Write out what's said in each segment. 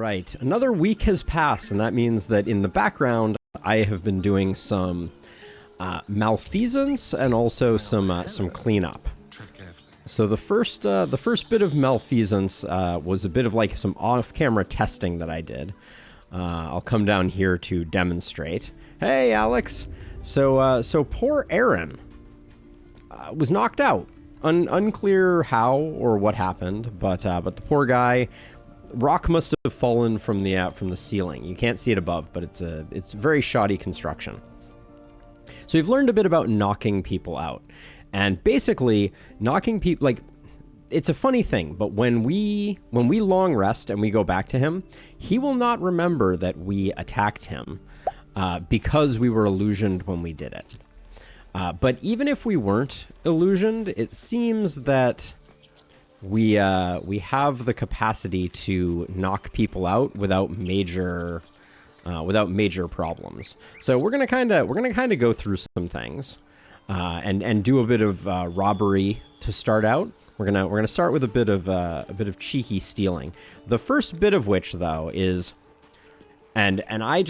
right, another week has passed, and that means that in the background, I have been doing some malfeasance and also some cleanup. So the first bit of malfeasance was a bit of like some off-camera testing that I did. I'll come down here to demonstrate. Hey, Alex. So poor Aaron was knocked out. Unclear how or what happened, but the poor guy. Rock must have fallen from the ceiling. You can't see it above, but it's very shoddy construction. So we've learned a bit about knocking people out, and basically knocking people, like, it's a funny thing, but when we long rest and we go back to him, he will not remember that we attacked him because we were illusioned when we did it. But even if we weren't illusioned, it seems that we have the capacity to knock people out without major problems. So we're gonna kind of go through some things, and do a bit of robbery to start out. We're gonna start with a bit of cheeky stealing. The first bit of which, though, is, and I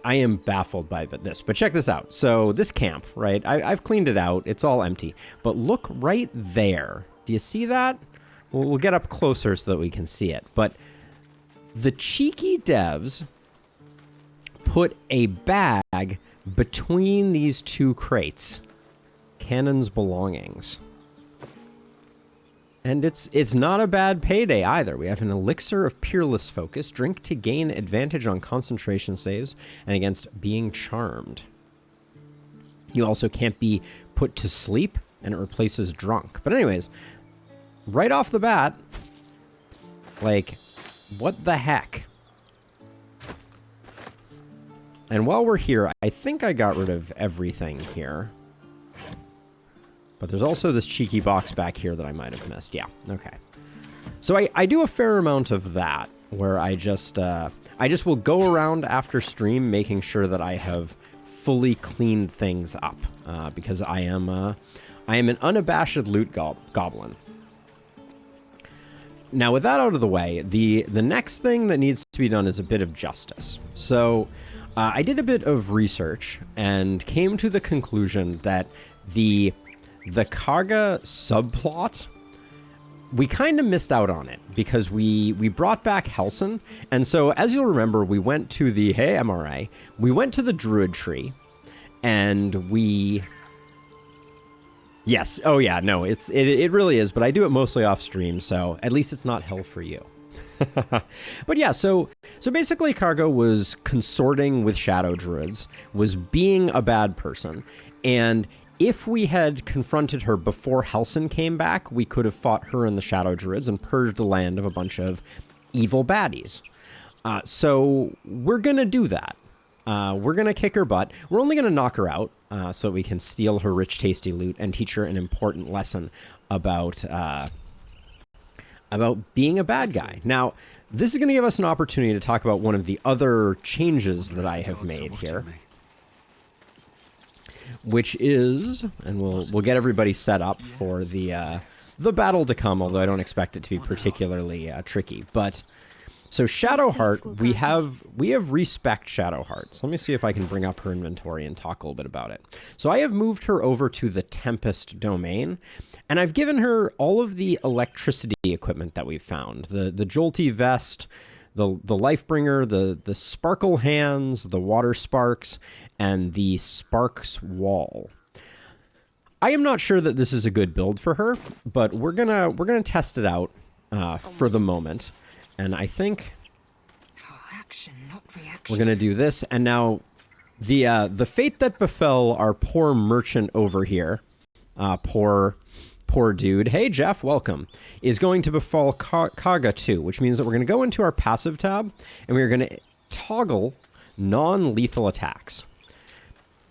am baffled by this. But check this out. So this camp, right? I've cleaned it out. It's all empty. But look right there. Do you see that? We'll get up closer so that we can see it. But the cheeky devs put a bag between these two crates. Cannon's belongings. And it's not a bad payday either. We have an elixir of peerless focus, drink to gain advantage on concentration saves and against being charmed. You also can't be put to sleep, and it replaces drunk. But anyways, right off the bat, like, what the heck? And while we're here, I think I got rid of everything here. But there's also this cheeky box back here that I might have missed. Yeah, okay. So I do a fair amount of that, where I just will go around after stream making sure that I have fully cleaned things up, because I am an unabashed loot goblin. Now, with that out of the way, the next thing that needs to be done is a bit of justice. So I did a bit of research and came to the conclusion that the Kaga subplot, we kind of missed out on it because we brought back Helson. And so, as you'll remember, we went to the, hey, MRA, we went to the Druid Tree, and we... Yes, oh yeah, no, it really is, but I do it mostly off stream, so at least it's not hell for you. But yeah, so basically Cargo was consorting with Shadow Druids, was being a bad person, and if we had confronted her before Helson came back, we could have fought her and the Shadow Druids and purged the land of a bunch of evil baddies. So we're going to do that. We're going to kick her butt. We're only going to knock her out so we can steal her rich, tasty loot and teach her an important lesson about being a bad guy. Now, this is going to give us an opportunity to talk about one of the other changes that I have made here, which is, and we'll get everybody set up for the battle to come, although I don't expect it to be particularly tricky. But so Shadowheart, we have respec Shadowheart. So let me see if I can bring up her inventory and talk a little bit about it. So I have moved her over to the Tempest domain, and I've given her all of the electricity equipment that we've found. The Jolty vest, the Lifebringer, the Sparkle hands, the Water Sparks, and the Sparks wall. I am not sure that this is a good build for her, but we're gonna test it out for the moment. And I think we're going to do this. And now the fate that befell our poor merchant over here, poor dude, hey Jeff, welcome, is going to befall Kaga too, which means that we're going to go into our passive tab and we're going to toggle non-lethal attacks.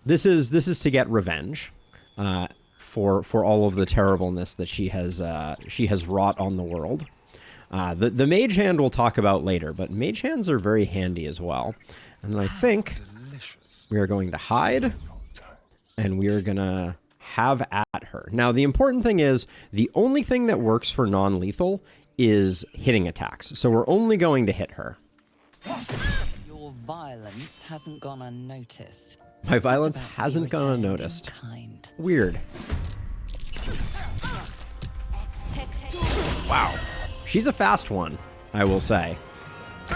This is to get revenge for all of the terribleness that she has wrought on the world. The mage hand we'll talk about later, but mage hands are very handy as well. And then I think we are going to hide, and we are going to have at her. Now, the important thing is, the only thing that works for non-lethal is hitting attacks. So we're only going to hit her. Your violence hasn't gone unnoticed. My violence It's about to be hasn't gone returned in unnoticed. kind. Weird. Wow. She's a fast one, I will say.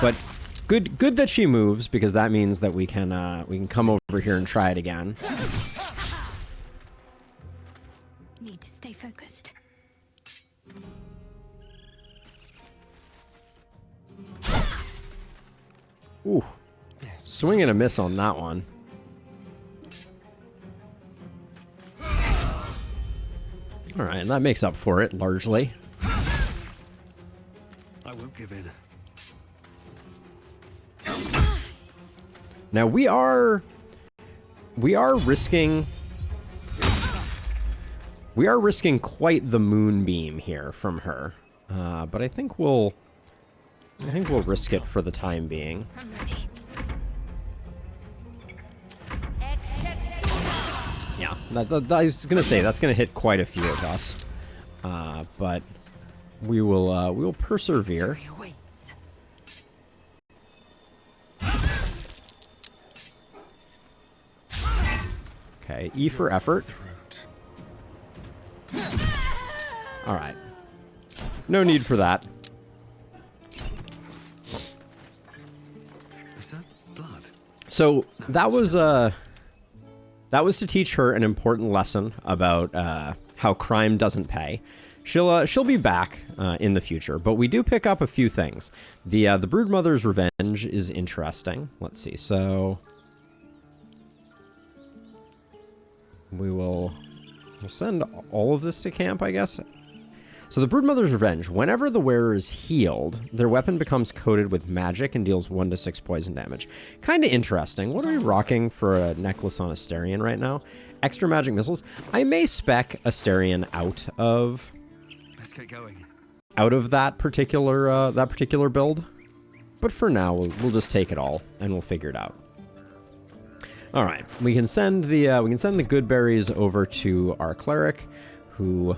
But good that she moves, because that means that we can come over here and try it again. Need to stay focused. Ooh. Swing and a miss on that one. Alright, and that makes up for it, largely. I won't give in. Now we are risking quite the moonbeam here from her. But I think we'll risk it for the time being. I'm ready. Yeah, I was gonna say that's gonna hit quite a few of us, but we will persevere. Okay, E for effort. All right, no need for that. Is that blood? So that was to teach her an important lesson about how crime doesn't pay. She'll be back in the future, but we do pick up a few things. The Broodmother's Revenge is interesting. Let's see. So we'll send all of this to camp, I guess. So the Broodmother's Revenge. Whenever the wearer is healed, their weapon becomes coated with magic and deals 1 to 6 poison damage. Kind of interesting. What are we rocking for a necklace on Asterion right now? Extra magic missiles. I may spec Asterion out of Let's get going. that particular build, but for now we'll just take it all and we'll figure it out. All right, we can send the good berries over to our cleric, who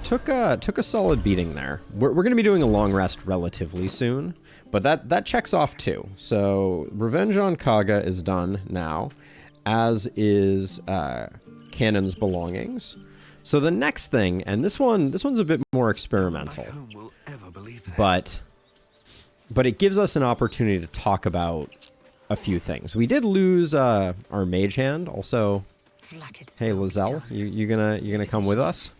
took a solid beating there. We're going to be doing a long rest relatively soon, but that checks off too. So Revenge on Kaga is done now, as is Canon's belongings. So the next thing, and this one's a bit more experimental, Will ever believe this. but it gives us an opportunity to talk about a few things. We did lose our mage hand. Also, hey Lizelle, you gonna come with us?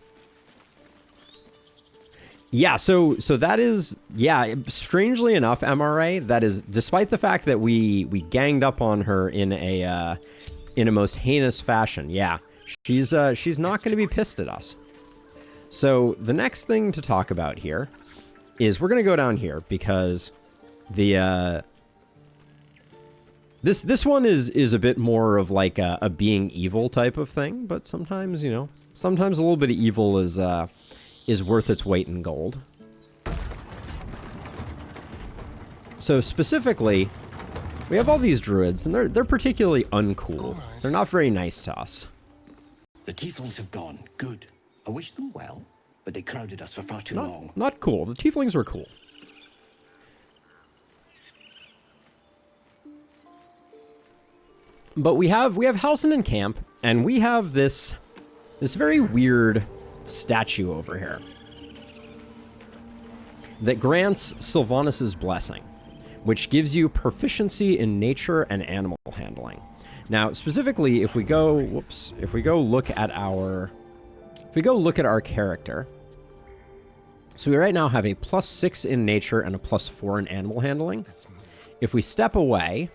Yeah, so that is, yeah, strangely enough, MRA, that is, despite the fact that we ganged up on her in a most heinous fashion, yeah, she's not going to be pissed at us. So the next thing to talk about here is we're going to go down here, because the this one is a bit more of like a being evil type of thing, but sometimes, sometimes a little bit of evil is worth its weight in gold. So specifically, we have all these druids, and they're particularly uncool. They're not very nice to us. The tieflings have gone. Good. I wish them well, but they crowded us for far too long. Not cool. The tieflings were cool. But we have Halsin in camp, and we have this very weird statue over here that grants Sylvanas' blessing, which gives you proficiency in nature and animal handling. Now, specifically, if we go look at our character, so we right now have a +6 in nature and a +4 in animal handling. If we step away,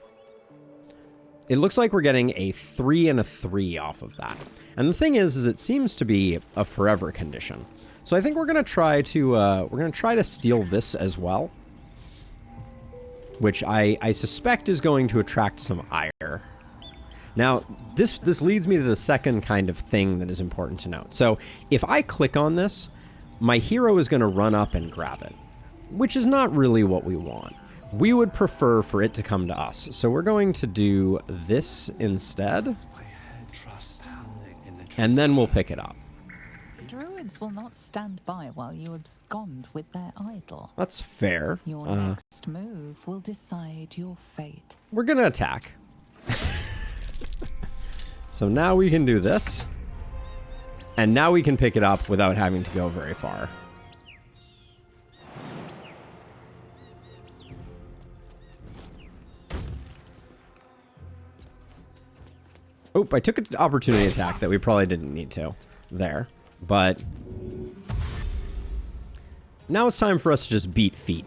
it looks like we're getting a 3 and a 3 off of that. And the thing is it seems to be a forever condition. So I think we're gonna try to steal this as well, which I suspect is going to attract some ire. Now, this leads me to the second kind of thing that is important to note. So if I click on this, my hero is going to run up and grab it, which is not really what we want. We would prefer for it to come to us. So we're going to do this instead, and then we'll pick it up. Druid druids will not stand by while you abscond with their idol. That's fair. Your next move will decide your fate. We're gonna attack. So now we can do this. And now we can pick it up without having to go very far. Oop, I took an opportunity attack that we probably didn't need to there. But now it's time for us to just beat feet.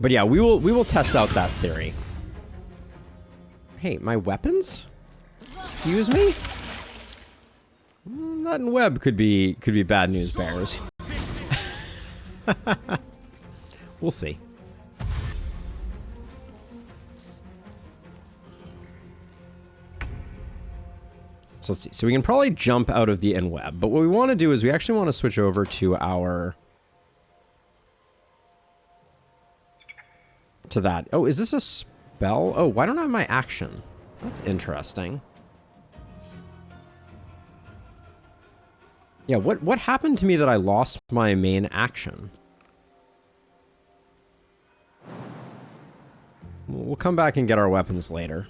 But yeah, we will test out that theory. Hey, my weapons? Excuse me? That and web could be bad news bears. We'll see. So let's see. So we can probably jump out of the end web, but what we want to do is we actually want to switch over to our that. Oh, is this a spell? Oh, why don't I have my action? That's interesting. Yeah, what happened to me that I lost my main action? We'll come back and get our weapons later.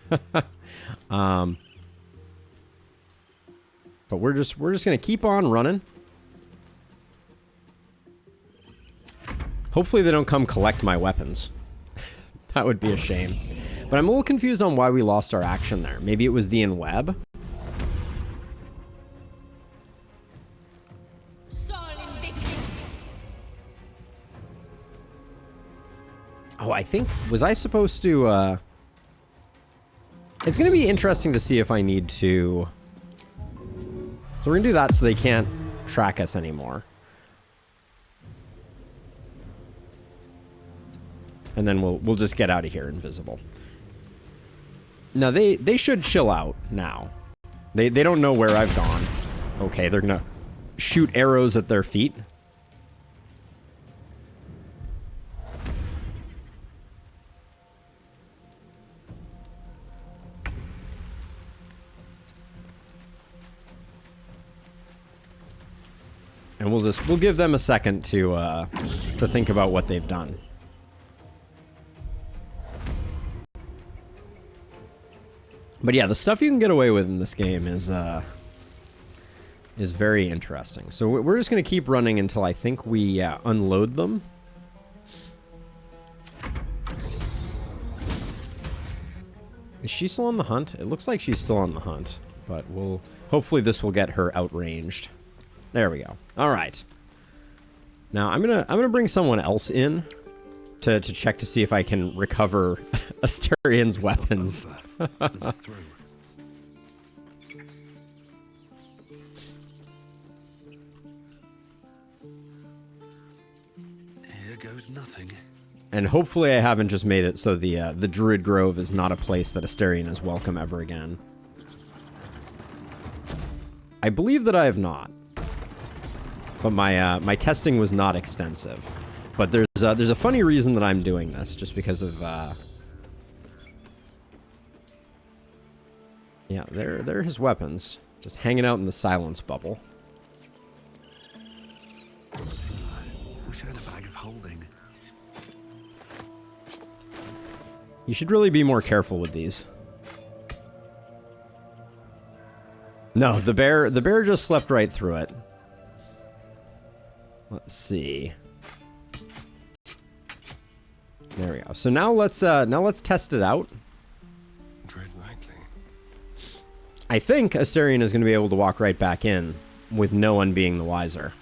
But we're just gonna keep on running. Hopefully they don't come collect my weapons. That would be a shame. But I'm a little confused on why we lost our action there. Maybe it was the in-web? Oh, I think... Was I supposed to, It's gonna be interesting to see if I need to... So we're gonna do that so they can't track us anymore. And then we'll just get out of here invisible. Now they should chill out now. They don't know where I've gone. Okay, they're gonna shoot arrows at their feet. And we'll give them a second to think about what they've done. But yeah, the stuff you can get away with in this game is very interesting. So we're just gonna keep running until I think we unload them. Is she still on the hunt? It looks like she's still on the hunt, but hopefully this will get her outranged. There we go. All right. Now I'm gonna bring someone else in to check to see if I can recover Asterian's weapons. Here goes nothing. And hopefully I haven't just made it so the Druid Grove is not a place that Asterion is welcome ever again. I believe that I have not. But my testing was not extensive. But there's a funny reason that I'm doing this, just because of yeah, they're his weapons, just hanging out in the silence bubble. Wish I had a bag of holding. You should really be more careful with these. No, the bear just slept right through it. Let's see. There we go. So now let's test it out. Tread lightly. I think Asterion is going to be able to walk right back in with no one being the wiser,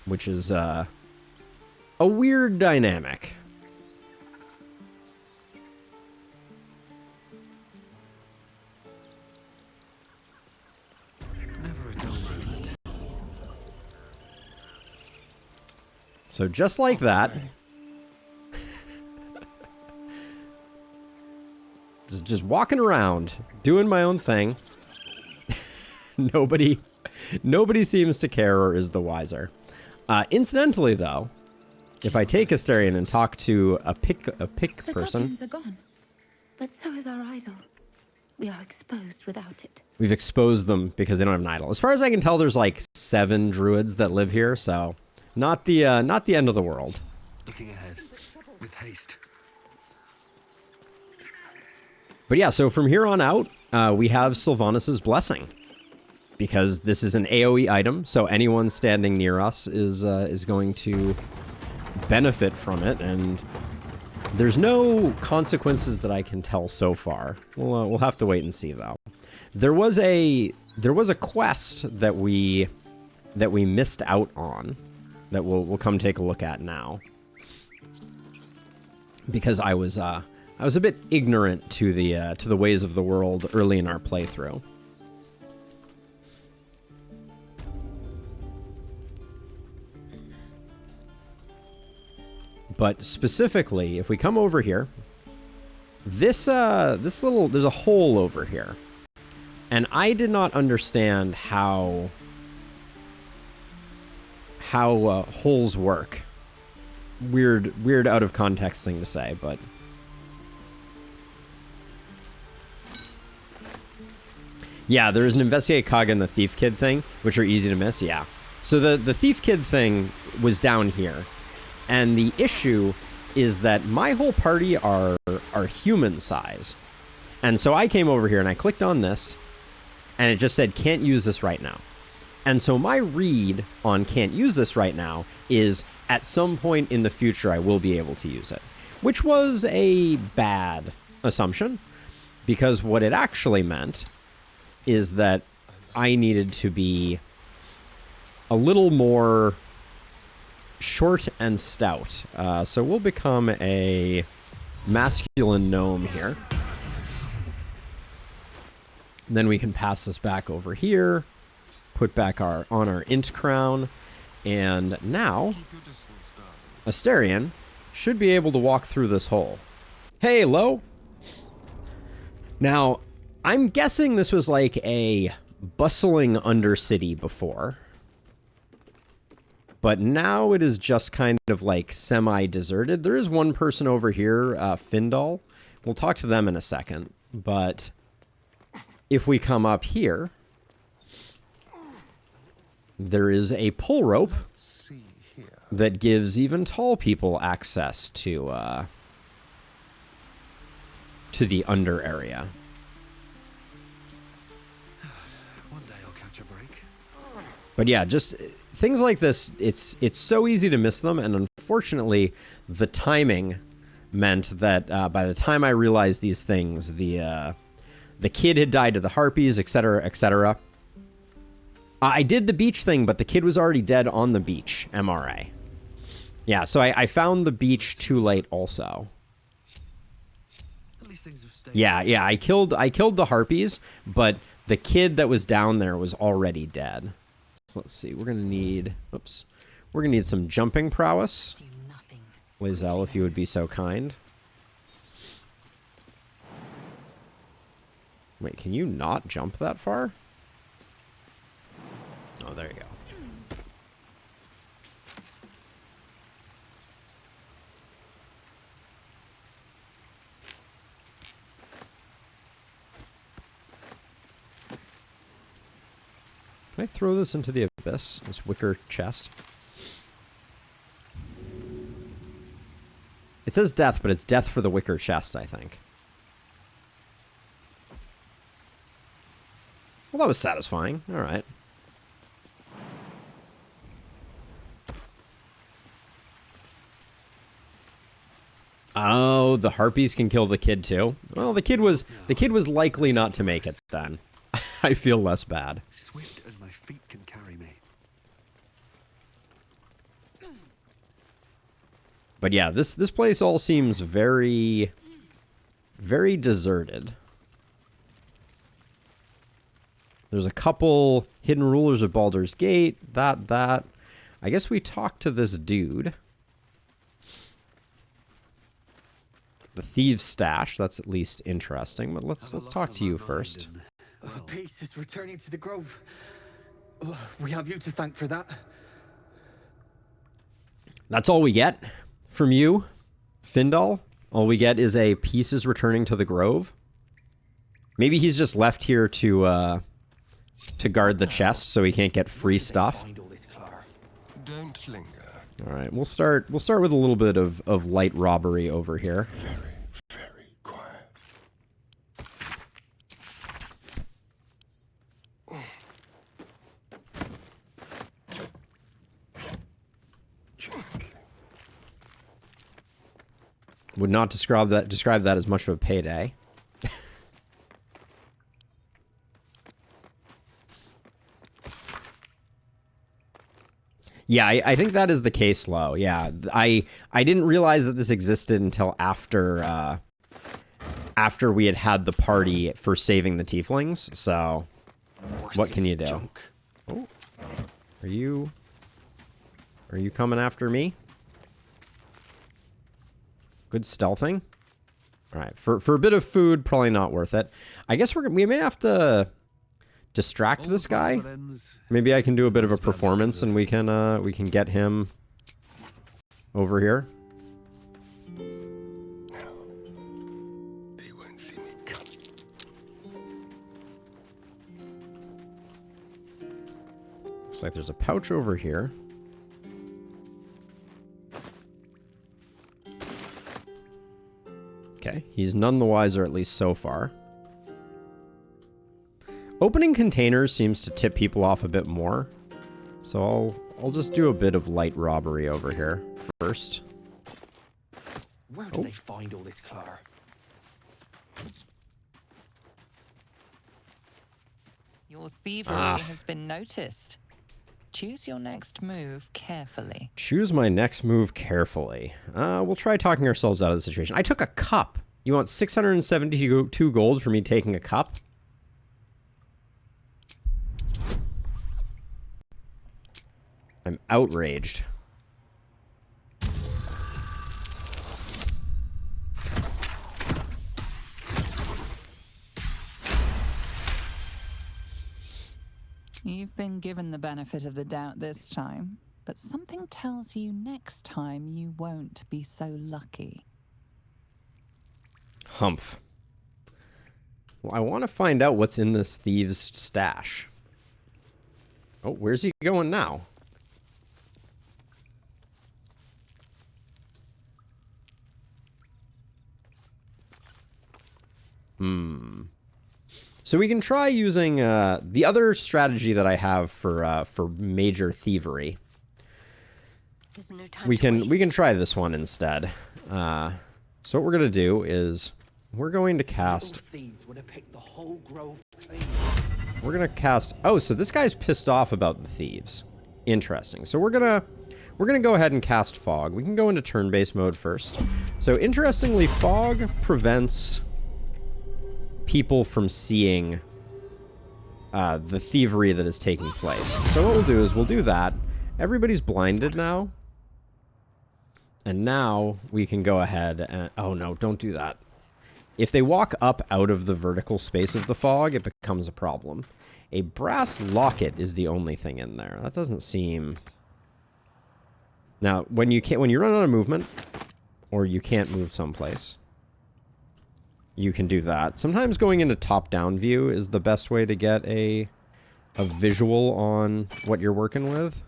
which is a weird dynamic. Never a dull moment. So just like that, just walking around, doing my own thing. Nobody seems to care or is the wiser. Incidentally, though, if I take Asterion and talk to a pick The person, goblins are gone, but so is our idol. We are exposed without it. we've exposed them because they don't have an idol. As far as I can tell, there's like 7 druids that live here, so not the end of the world. Looking ahead. With haste. But yeah, so from here on out, we have Sylvanas' blessing. Because this is an AoE item, so anyone standing near us is going to benefit from it, and there's no consequences that I can tell so far. We'll have to wait and see, though. There was a quest that we missed out on that we'll come take a look at now, because I was a bit ignorant to the ways of the world early in our playthrough. But specifically, if we come over here, this little, there's a hole over here. And I did not understand how holes work. Weird out of context thing to say, but yeah, there is an Investigate Kaga and the Thief Kid thing, which are easy to miss, yeah. So the Thief Kid thing was down here. And the issue is that my whole party are human size. And so I came over here and I clicked on this, and it just said, can't use this right now. And so my read on can't use this right now is at some point in the future I will be able to use it. Which was a bad assumption, because what it actually meant is that I needed to be a little more short and stout. So we'll become a masculine gnome here. Then we can pass this back over here, put back on our int crown, and now Asterion should be able to walk through this hole. Hey, Lo! Now, I'm guessing this was like a bustling undercity before. But now it is just kind of like semi-deserted. There is one person over here, Findal. We'll talk to them in a second. But if we come up here, there is a pull rope that gives even tall people access to the under area. One day I'll catch a break. But yeah, just things like this, it's so easy to miss them, and unfortunately, the timing meant that by the time I realized these things, the kid had died to the harpies, etc., etc. I did the beach thing, but the kid was already dead on the beach, MRA. Yeah, so I found the beach too late also. At least things have stayed. Yeah, I killed the harpies, but the kid that was down there was already dead. So let's see, we're gonna need some jumping prowess. Do nothing. Lae'zel, if you would be so kind. Wait, can you not jump that far? Oh, there you go. Can I throw this into the abyss? This wicker chest? It says death, but it's death for the wicker chest, I think. Well, that was satisfying. All right. Oh, the harpies can kill the kid too. Well, the kid was likely not to make it then. I feel less bad. Swift as my feet can carry me. But yeah, this place all seems very, very deserted. There's a couple hidden rulers of Baldur's Gate. That. I guess we talked to this dude. The thieves' stash. That's at least interesting. But let's talk to you first. Peace is returning to the grove. We have you to thank for that. That's all we get from you, Findal? All we get is a peace is returning to the grove? Maybe he's just left here to guard the chest so he can't get free stuff. Don't linger. All right, we'll start with a little bit of light robbery over here. Very, very quiet. Gently. Would not describe that as much of a payday. Yeah, I think that is the case, Lo. Yeah, I didn't realize that this existed until after we had the party for saving the tieflings. So, what can you do? Junk. Oh, are you coming after me? Good stealthing. All right, for a bit of food, probably not worth it. I guess we may have to distract this guy. Maybe I can do a bit of a performance and we can get him over here. No. They won't see me come. Looks like there's a pouch over here. Okay, he's none the wiser, at least so far. Opening containers seems to tip people off a bit more. So I'll just do a bit of light robbery over here first. Where did they find all this clutter? Your thievery has been noticed. Choose your next move carefully. Choose my next move carefully. We'll try talking ourselves out of the situation. I took a cup. You want 672 gold for me taking a cup? I'm outraged. You've been given the benefit of the doubt this time, but something tells you next time you won't be so lucky. Humph. Well, I want to find out what's in this thieves' stash. Oh, where's he going now? So we can try using the other strategy that I have for major thievery. There's no time We to can waste. try this one instead. So what we're gonna do is we're going to cast. Those thieves would have picked the whole grove. We're gonna cast. Oh, so this guy's pissed off about the thieves. Interesting. So we're gonna go ahead and cast fog. We can go into turn-based mode first. So interestingly, fog prevents people from seeing the thievery that is taking place. So what we'll do is we'll do that. Everybody's blinded now. And now we can go ahead and... Oh no, don't do that. If they walk up out of the vertical space of the fog, it becomes a problem. A brass locket is the only thing in there. That doesn't seem... Now, when you run out of movement, or you can't move someplace, you can do that. Sometimes going into top-down view is the best way to get a visual on what you're working with.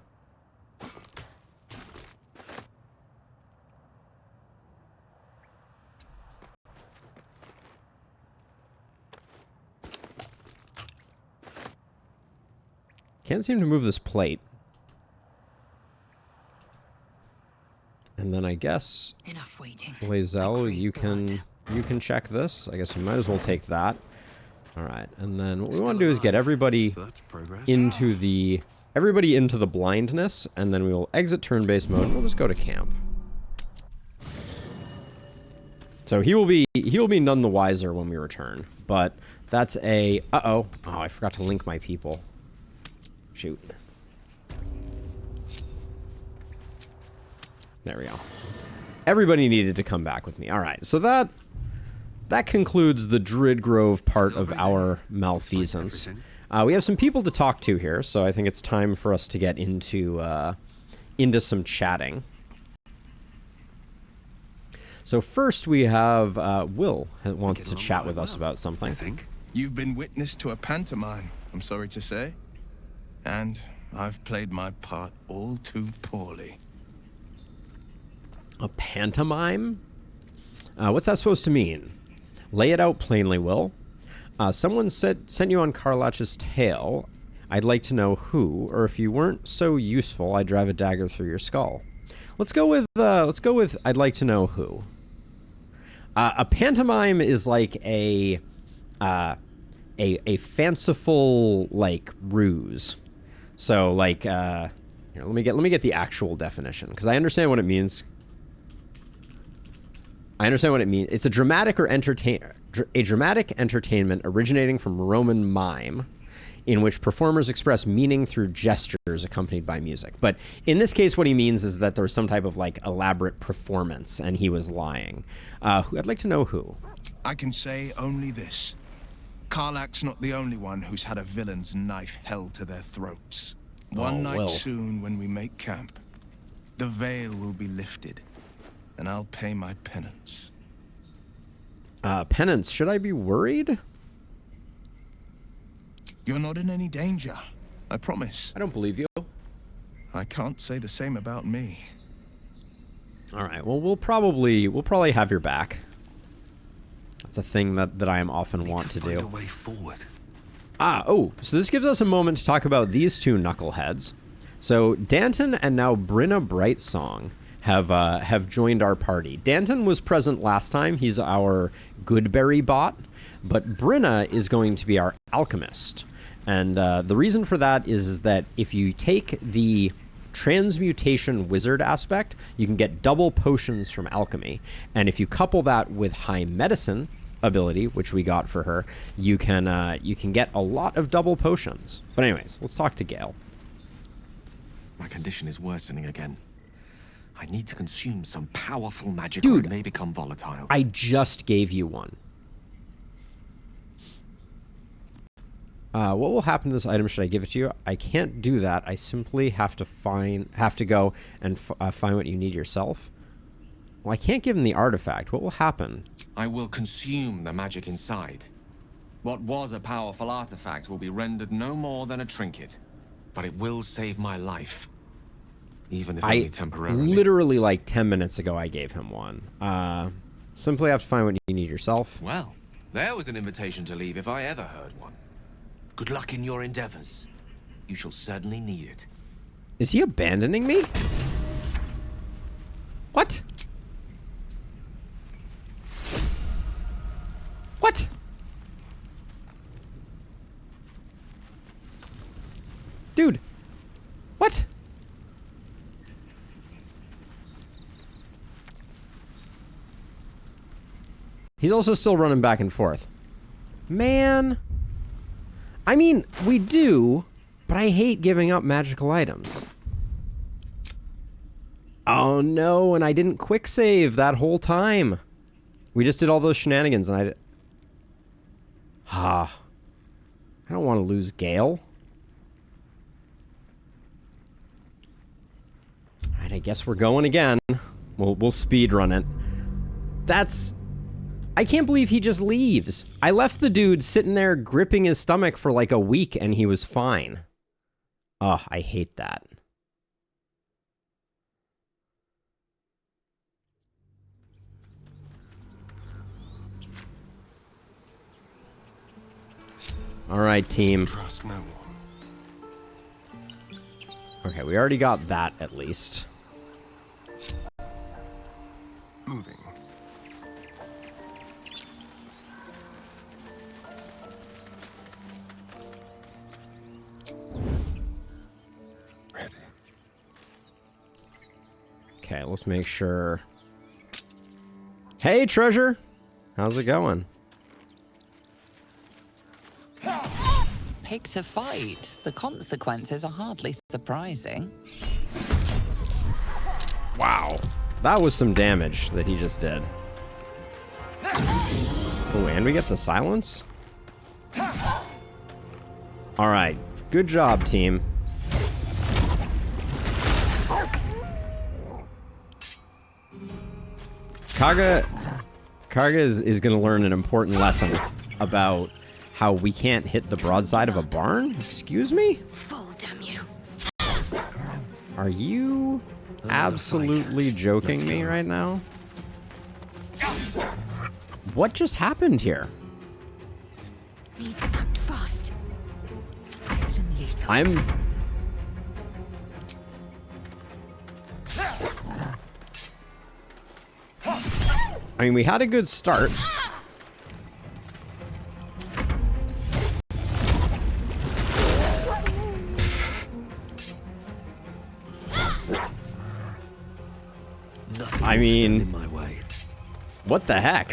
Can't seem to move this plate. And then I guess, Enough waiting. Lae'zel, crave you can check this. I guess you might as well take that. All right, and then what we want to do is get everybody into the blindness, and then we will exit turn-based mode. And we'll just go to camp. So he will be none the wiser when we return. But that's a oh, I forgot to link my people. Shoot. There we go. Everybody needed to come back with me. All right, so that concludes the Druid Grove part of our malfeasance. We have some people to talk to here, so I think it's time for us to get into some chatting. So first we have Will who wants to chat with us about something. I think. You've been witness to a pantomime, I'm sorry to say. And I've played my part all too poorly. A pantomime? What's that supposed to mean? Lay it out plainly, Will. Someone sent you on Karlach's tail. I'd like to know who, or if you weren't so useful, I'd drive a dagger through your skull. Let's go with I'd like to know who. A pantomime is like a fanciful like ruse. So like here, let me get the actual definition because I understand what it means. It's a dramatic entertainment originating from Roman mime, in which performers express meaning through gestures accompanied by music. But in this case, what he means is that there was some type of like elaborate performance, and he was lying. I'd like to know who. I can say only this. Karlach's not the only one who's had a villain's knife held to their throats. One night soon, when we make camp, the veil will be lifted, and I'll pay my penance. Penance? Should I be worried? You're not in any danger, I promise. I don't believe you. I can't say the same about me. All right. Well, we'll probably have your back. That's a thing that I am often want to do. Find a way forward. So this gives us a moment to talk about these two knuckleheads. So Danton and now Brinna Brightsong have joined our party. Danton was present last time. He's our Goodberry bot, but Brinna is going to be our alchemist. And the reason for that is that if you take the transmutation wizard aspect, you can get double potions from alchemy. And if you couple that with high medicine ability, which we got for her, you can get a lot of double potions. But anyways, let's talk to Gale. My condition is worsening again. I need to consume some powerful magic Dude, or it may become volatile. I just gave you one. What will happen to this item should I give it to you? I can't do that. I simply have to go and find what you need yourself. Well, I can't give him the artifact. What will happen? I will consume the magic inside. What was a powerful artifact will be rendered no more than a trinket, but it will save my life, even if only temporarily. Literally like 10 minutes ago I gave him one. Simply have to find what you need yourself. Well, there was an invitation to leave if I ever heard one. Good luck in your endeavors. You shall certainly need it. Is he abandoning me? What? What? Dude. What? He's also still running back and forth. Man. I mean, we do, but I hate giving up magical items. Oh no, and I didn't quick save that whole time. We just did all those shenanigans and I don't want to lose Gale. Alright, I guess we're going again. We'll speed run it. I can't believe he just leaves. I left the dude sitting there gripping his stomach for like a week and he was fine. Oh, I hate that. All right, team. Trust no one. Okay, we already got that at least. Moving. Ready. Okay, let's make sure. Hey, treasure. How's it going? Pick to fight. The consequences are hardly surprising. Wow. That was some damage that he just did. Oh, and we get the silence? Alright. Good job, team. Karga is going to learn an important lesson about how we can't hit the broadside of a barn. Excuse me? Fall, damn you. Are you absolutely joking me right now? What just happened here? Need to act fast. Swift and lethal. I mean, we had a good start. Nothing I mean, in my way. What the heck?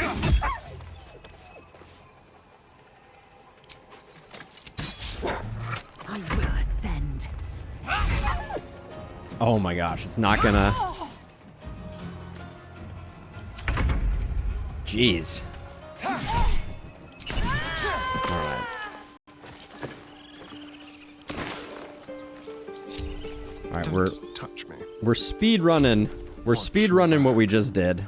I will ascend. Oh my gosh, it's not gonna... Jeez. Alright. Alright, we're speed running. We're speed running what we just did.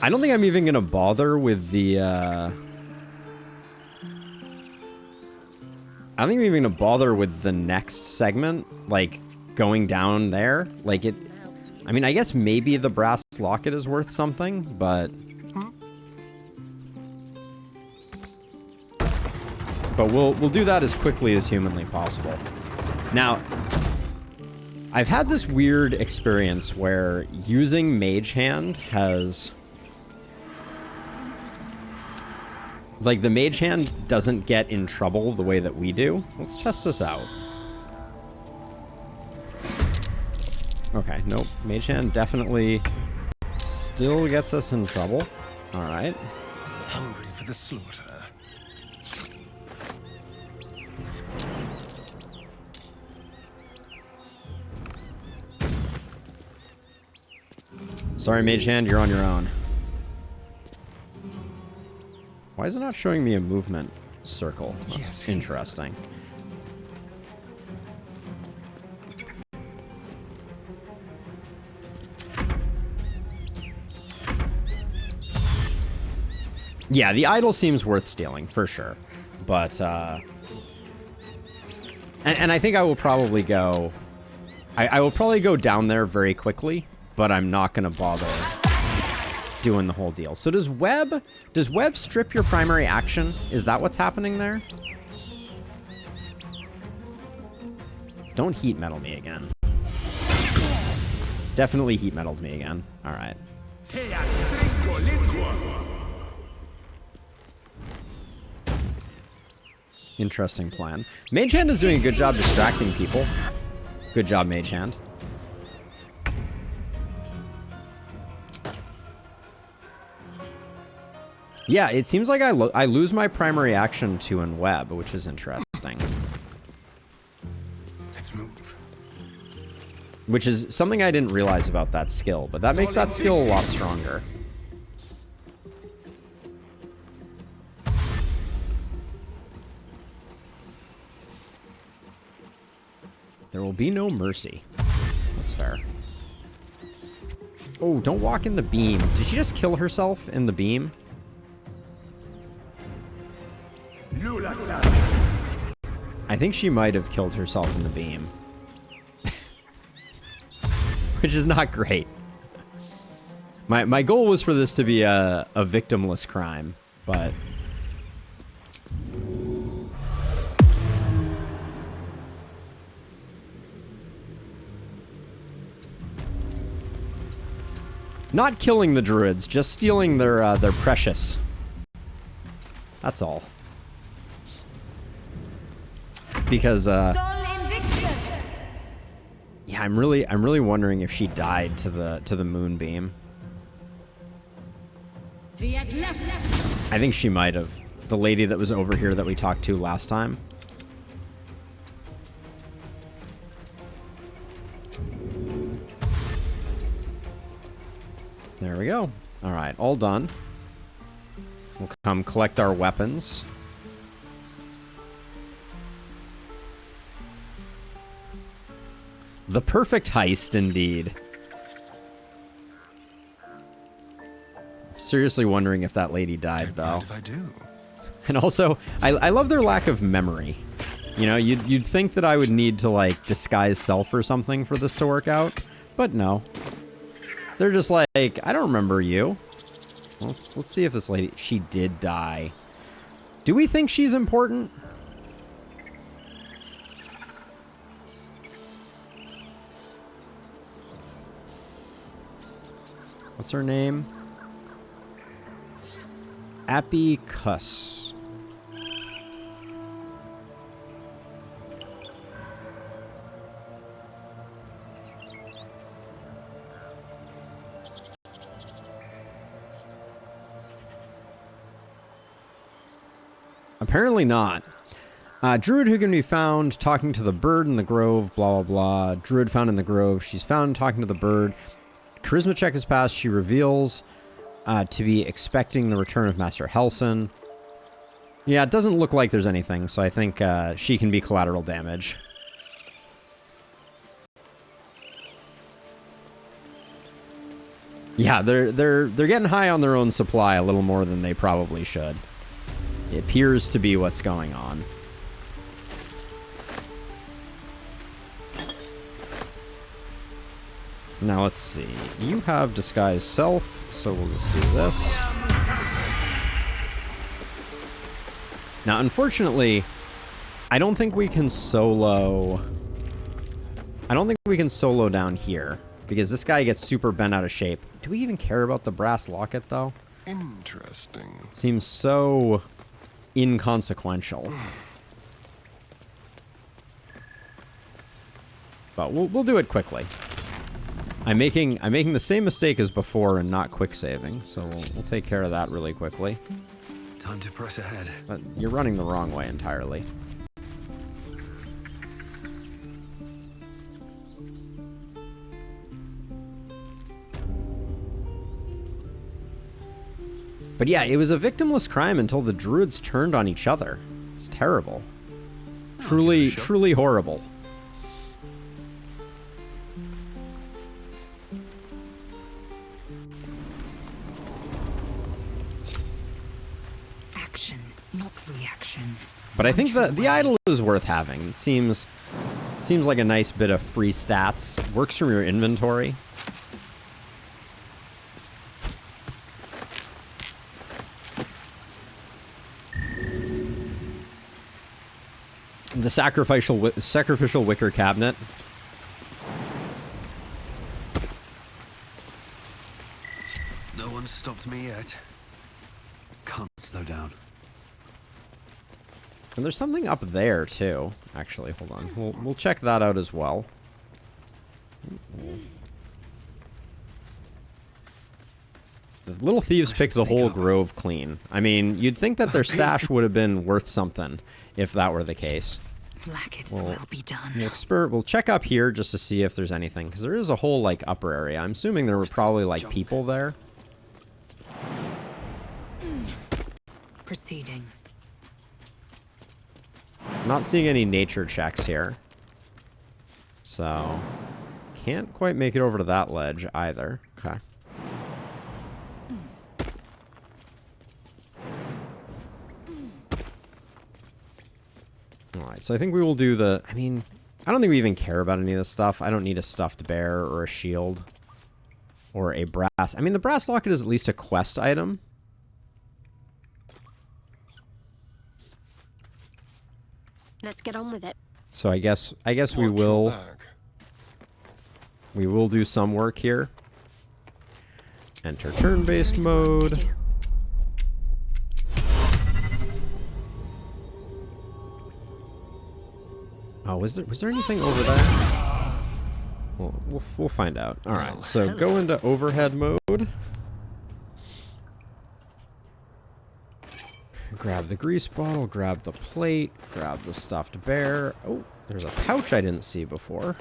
I don't think I'm even gonna bother with the I don't think I'm even gonna bother with the next segment, like going down there. Like it, I mean, I guess maybe the brass locket is worth something, but we'll do that as quickly as humanly possible. Now, I've had this weird experience where using Mage Hand has... Like, the Mage Hand doesn't get in trouble the way that we do. Let's test this out. Okay, nope. Mage Hand definitely still gets us in trouble. Alright. Hungry for the slaughter. Sorry, Mage Hand, you're on your own. Why is it not showing me a movement circle? That's interesting. Yeah, the idol seems worth stealing, for sure. But, and I think I will probably go... I will probably go down there very quickly, but I'm not going to bother doing the whole deal. So does web strip your primary action? Is that what's happening there? Don't heat metal me again. Definitely heat metaled me again. All right. Interesting plan. Mage Hand is doing a good job distracting people. Good job, Mage Hand. Yeah, it seems like I lose my primary action to in web, which is interesting. Let's move. Which is something I didn't realize about that skill, but that makes that skill a lot stronger. There will be no mercy. That's fair. Oh, don't walk in the beam. Did she just kill herself in the beam? I think she might have killed herself in the beam. Which is not great. My goal was for this to be a victimless crime, but... Not killing the druids, just stealing their precious. That's all. Because yeah, I'm really wondering if she died to the moonbeam. I think she might have. The lady that was over here that we talked to last time. There we go. All right, all done. We'll come collect our weapons. The perfect heist, indeed. Seriously wondering if that lady died, though. If I do. And also, I love their lack of memory. You know, you'd think that I would need to, like, disguise self or something for this to work out, but no. They're just like, I don't remember you. Let's see if this lady... She did die. Do we think she's important? What's her name? Apicus. Apparently not. Druid who can be found talking to the bird in the grove, blah, blah, blah. Druid found in the grove. She's found talking to the bird. Charisma check is passed. She reveals to be expecting the return of Master Helson. Yeah, it doesn't look like there's anything, so I think she can be collateral damage. Yeah, they're getting high on their own supply a little more than they probably should. It appears to be what's going on. Now let's see. You have disguise self, so we'll just do this. Now, unfortunately, I don't think we can solo... I don't think we can solo down here, because this guy gets super bent out of shape. Do we even care about the brass locket, though? Interesting. It seems so inconsequential. But we'll do it quickly. I'm making the same mistake as before and not quick saving, so we'll take care of that really quickly. Time to press ahead. But you're running the wrong way entirely. But yeah, it was a victimless crime until the druids turned on each other. It's terrible. Truly horrible. Action, not reaction. But I think the idol is worth having. It seems like a nice bit of free stats. Works from your inventory. The sacrificial wicker cabinet. No one's stopped me yet. Can't slow down. And there's something up there too. Actually, hold on. We'll check that out as well. The little thieves picked the whole grove clean. I mean, you'd think that their stash would have been worth something if that were the case. Blackets will be done. We'll check up here just to see if there's anything, because there is a whole like upper area. I'm assuming there were probably like people there. Proceeding. Not seeing any nature checks here. So, can't quite make it over to that ledge either. Okay. Alright, so I think we will do the... I mean, I don't think we even care about any of this stuff. I don't need a stuffed bear or a shield. Or a brass... I mean, the brass locket is at least a quest item. Let's get on with it. So I guess we will... We will do some work here. Enter turn-based mode. Oh, was there anything over there? Well, we'll find out. All right, so go into overhead mode. Grab the grease bottle, grab the plate, grab the stuffed bear. Oh, there's a pouch I didn't see before.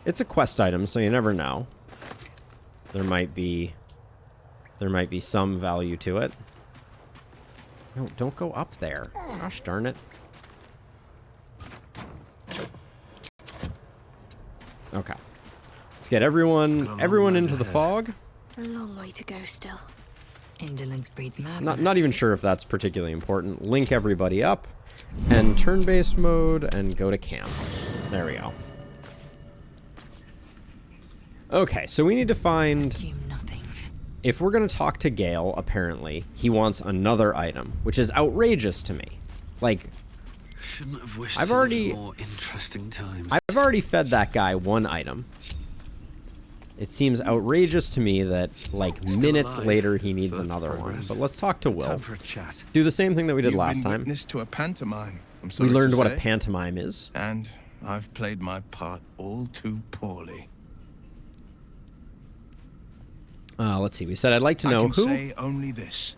It's a quest item, so you never know. there might be some value to it. No, don't go up there. Gosh darn it. Okay. Let's get everyone into the fog. A long way to go still. Indolence breeds madness. Not even sure if that's particularly important. Link everybody up and turn-based mode and go to camp. There we go. Okay, so we need to find... Assume nothing. If we're going to talk to Gale, apparently, he wants another item, which is outrageous to me. Like, Shouldn't have wished I've to live already- more interesting times. I've already fed that guy one item. It seems outrageous to me that, like, Still minutes alive, later he needs so that's another one. progress. But let's talk to Time Will. for a chat. Do the same thing that we did You've last been time. witness to a pantomime. I'm We sorry learned to what say. a pantomime is. And I've played my part all too poorly. Let's see. We said I'd like to I know can who. say only this.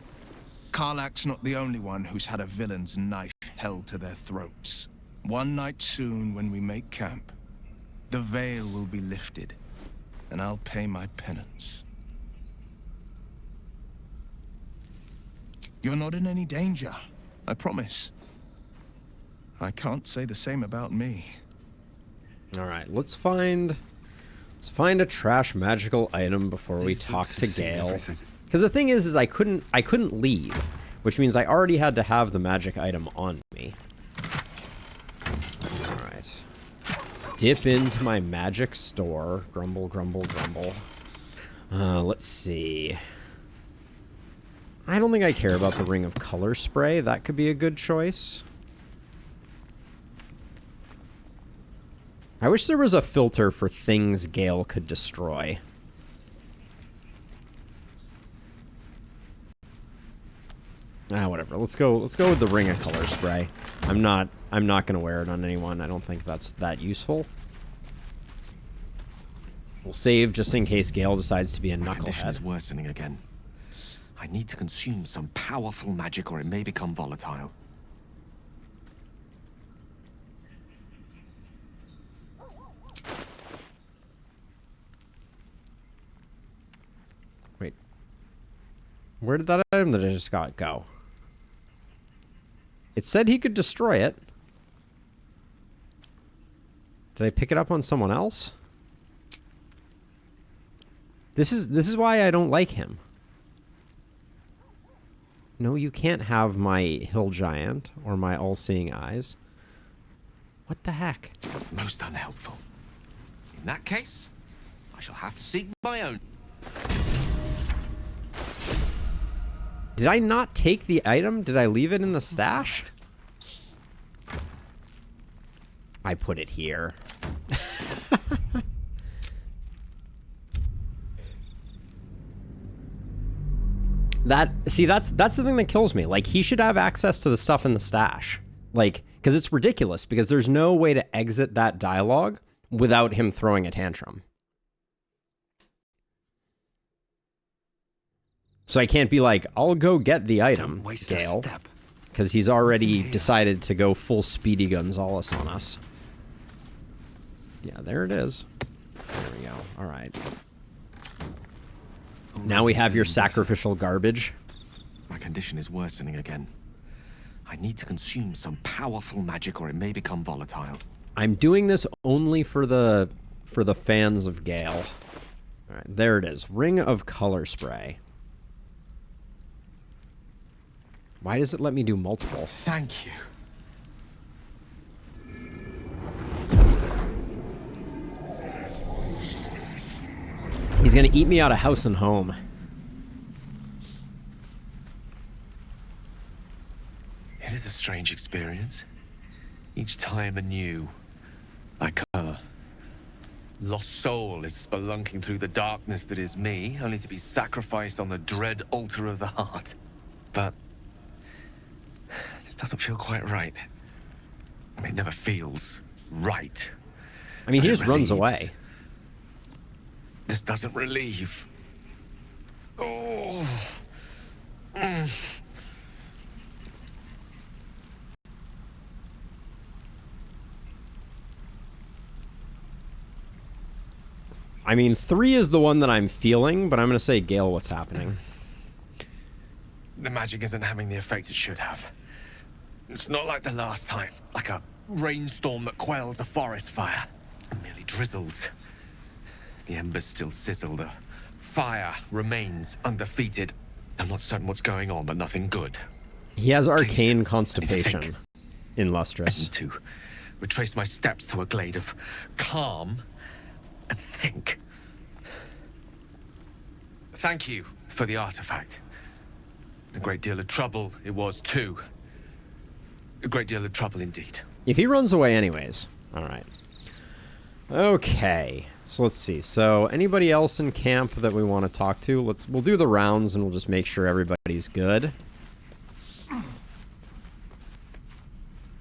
Karlach's not the only one who's had a villain's knife held to their throats. One night soon, when we make camp, the veil will be lifted, and I'll pay my penance. You're not in any danger, I promise. I can't say the same about me. All right, let's find a trash magical item before we These talk books to have seen Gale. everything. Because the thing is I couldn't leave, which means I already had to have the magic item on me. All right, dip into my magic store. Grumble, grumble, grumble. Let's see. I don't think I care about the ring of color spray. That could be a good choice. I wish there was a filter for things Gale could destroy. Whatever. Let's go with the ring of color spray. I'm not gonna wear it on anyone. I don't think that's that useful. We'll save just in case Gale decides to be a My condition is knucklehead. worsening again. I need to consume some powerful magic or it may become volatile. Wait. Where did that item that I just got go? It said he could destroy it. Did I pick it up on someone else? This is why I don't like him. No, you can't have my hill giant or my all-seeing eyes. What the heck? Most unhelpful. In that case, I shall have to seek my own. Did I not take the item? Did I leave it in the stash? I put it here. That's the thing that kills me. Like, he should have access to the stuff in the stash. Like, because it's ridiculous, because there's no way to exit that dialogue without him throwing a tantrum. So I can't be like, I'll go get the item, Don't waste a Gale, step. because he's already here? decided to go full Speedy Gonzales on us. Yeah, there it is. There we go. All right. Now we have your sacrificial garbage. My condition is worsening again. I need to consume some powerful magic or it may become volatile. I'm doing this only for the fans of Gale. All right, there it is. Ring of color spray. Why does it let me do multiple? Thank you. He's gonna eat me out of house and home. It is a strange experience. Each time anew. Like a lost soul is spelunking through the darkness that is me, only to be sacrificed on the dread altar of the heart. But this doesn't feel quite right. I mean, it never feels right. I mean, he But it just runs relieves. away. This doesn't relieve. Oh. I mean, 3 is the one that I'm feeling, but I'm going to say, Gale, what's happening? The magic isn't having the effect it should have. It's not like the last time, like a rainstorm that quells a forest fire. It merely drizzles. The embers still sizzle, the fire remains undefeated. I'm not certain what's going on, but nothing good. He has arcane Please, constipation in I Lustrous. need to retrace my steps to a glade of calm and think. Thank you for the artifact. A great deal of trouble it was too. A great deal of trouble indeed. If he runs away anyways. All right. Okay. So let's see. So anybody else in camp that we want to talk to? We'll do the rounds and we'll just make sure everybody's good.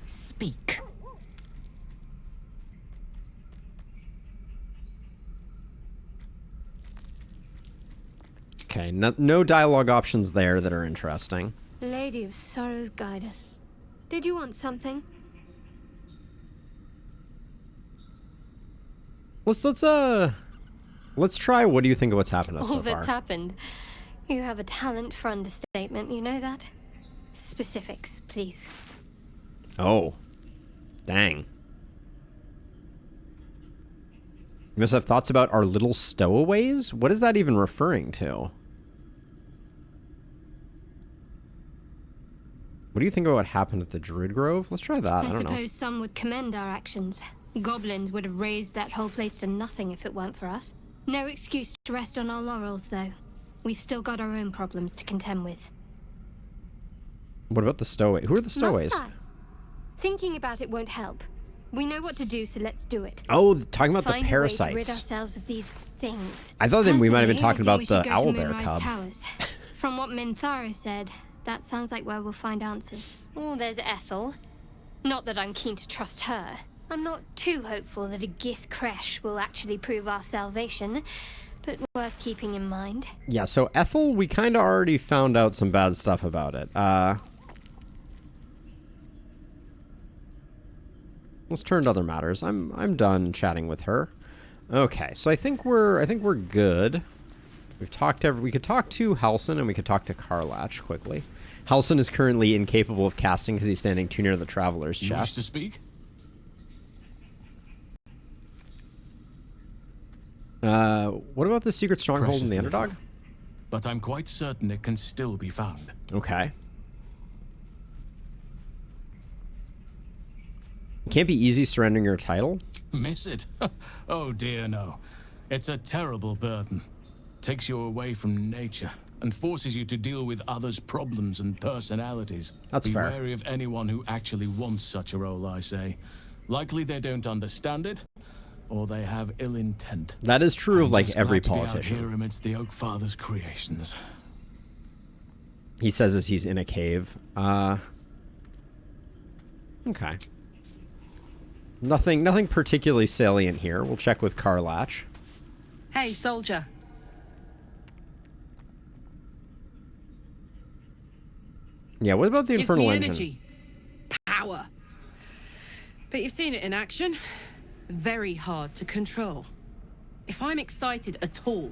Speak. Okay, no dialogue options there that are interesting. Lady of Sorrows, guide us. Did you want something? Let's try. What do you think of what's happened to us All so far? that's happened. You have a talent for understatement, you know that? Specifics, please. Oh, dang. You must have thoughts about our little stowaways? What is that even referring to? What do you think about what happened at the Druid Grove? Let's try that. I don't know. suppose some would commend our actions. Goblins would have razed that whole place to nothing if it weren't for us. No excuse to rest on our laurels, though. We've still got our own problems to contend with. What about the stowaway? Who are the stowaways? Must I? Thinking about it won't help. We know what to do, so let's do it. Oh, talking about Find the a way to rid parasites. ourselves of these things. I thought that we might have been Personally, talking I about think we the should go to owlbear Moonrise cub. Towers. From what Minthara said, that sounds like where we'll find answers. Oh, there's Ethel. Not that I'm keen to trust her. I'm not too hopeful that a Gith Kresh will actually prove our salvation, but worth keeping in mind. Yeah, so Ethel, we kind of already found out some bad stuff about it. Let's turn to other matters. I'm done chatting with her. Okay, so I think we're good. We've talked we could talk to Halsin and we could talk to Karlach quickly. Halsin is currently incapable of casting because he's standing too near the traveler's You wish chest. to speak? What about the secret stronghold Precious in the little. Underdog? But I'm quite certain it can still be found. Okay. It can't be easy surrendering your title. Miss it? Oh dear, no. It's a terrible burden. Takes you away from nature and forces you to deal with others' problems and personalities. That's be fair. wary of anyone who actually wants such a role, I say. Likely they don't understand it, or they have ill intent. That is true of I'm like just every glad to be out politician. here amidst the Oak Father's creations. He says as he's in a cave. Okay. Nothing particularly salient here. We'll check with Karlach. Hey, soldier. Yeah, what about the Gives Infernal me Engine? energy. Power. But you've seen it in action. Very hard to control. If I'm excited at all,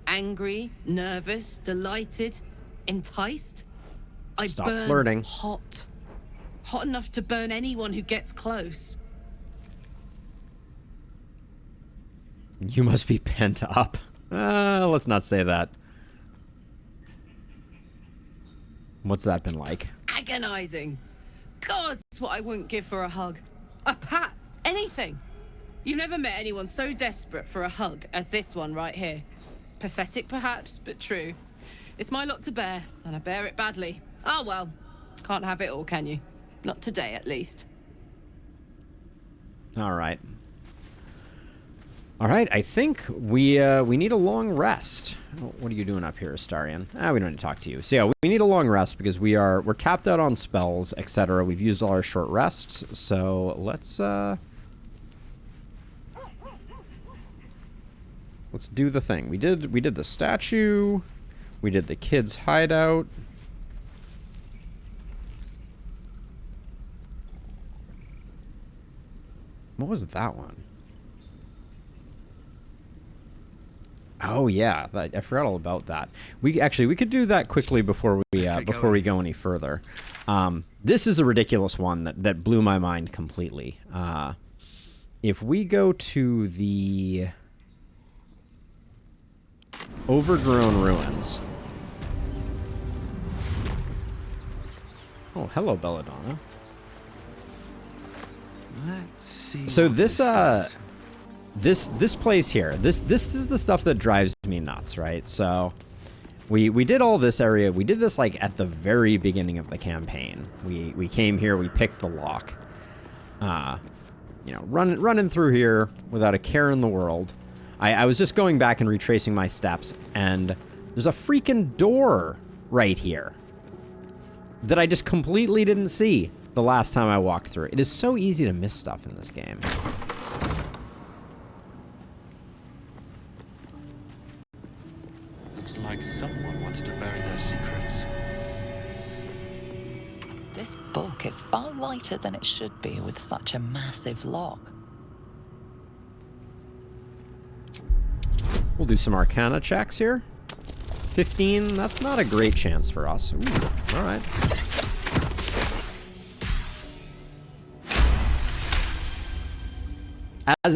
angry, nervous, delighted, enticed, I Stop burn flirting. hot. Hot enough to burn anyone who gets close. You must be pent up. Let's not say that. What's that been like? Agonizing. God, it's what I wouldn't give for a hug. A pat. Anything. You've never met anyone so desperate for a hug as this one right here. Pathetic perhaps, but true. It's my lot to bear, and I bear it badly. Ah well, can't have it all, can you? Not today, at least. All right. All right, I think we need a long rest. What are you doing up here, Astarion? We don't need to talk to you. So yeah, we need a long rest because we're tapped out on spells, etc. We've used all our short rests, so let's do the thing. We did the statue. We did the kids' hideout. What was that one? Oh yeah, I forgot all about that. We could do that quickly before we go any further. This is a ridiculous one that blew my mind completely. If we go to the overgrown ruins. Oh, hello, Belladonna. Let's see. So this this place here, this is the stuff that drives me nuts, right? So we did all this area. We did this like at the very beginning of the campaign. We came here, we picked the lock. You know, running through here without a care in the world. I was just going back and retracing my steps, and there's a freaking door right here that I just completely didn't see the last time I walked through. It is so easy to miss stuff in this game. Looks like someone wanted to bury their secrets. This book is far lighter than it should be with such a massive lock. We'll do some Arcana checks here. 15, that's not a great chance for us. Ooh, all right.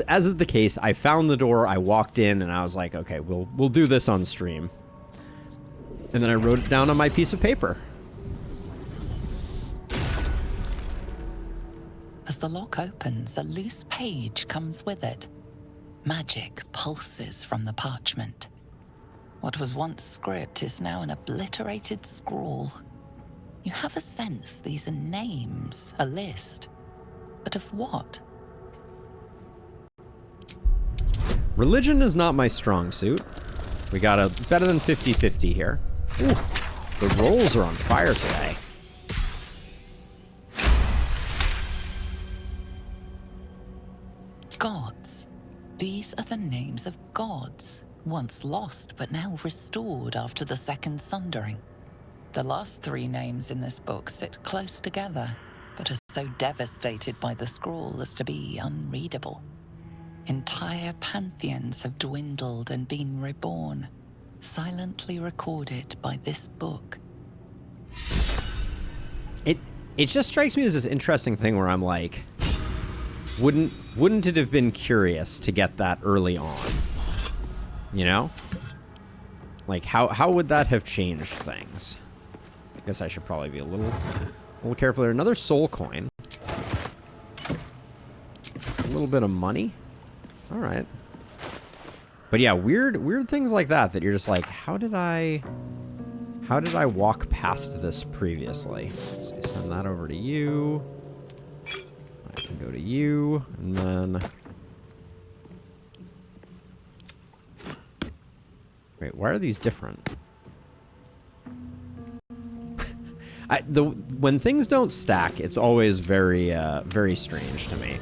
As is the case, I found the door, I walked in, and I was like, okay, we'll do this on stream. And then I wrote it down on my piece of paper. As the lock opens, a loose page comes with it. Magic pulses from the parchment. What was once script is now an obliterated scrawl. You have a sense these are names, a list. But of what? Religion is not my strong suit. We got a better than 50-50 here. Ooh, the rolls are on fire today. Gods. These are the names of gods, once lost but now restored after the Second Sundering. The last three names in this book sit close together, but are so devastated by the scrawl as to be unreadable. Entire pantheons have dwindled and been reborn, silently recorded by this book. It just strikes me as this interesting thing where I'm like, wouldn't it have been curious to get that early on? You know? Like how would that have changed things? I guess I should probably be a little careful there. Another soul coin. A little bit of money. All right. But yeah, weird things like that you're just like, how did I walk past this previously? So send that over to you. I can go to you, and then... Wait, why are these different? When things don't stack, it's always very strange to me.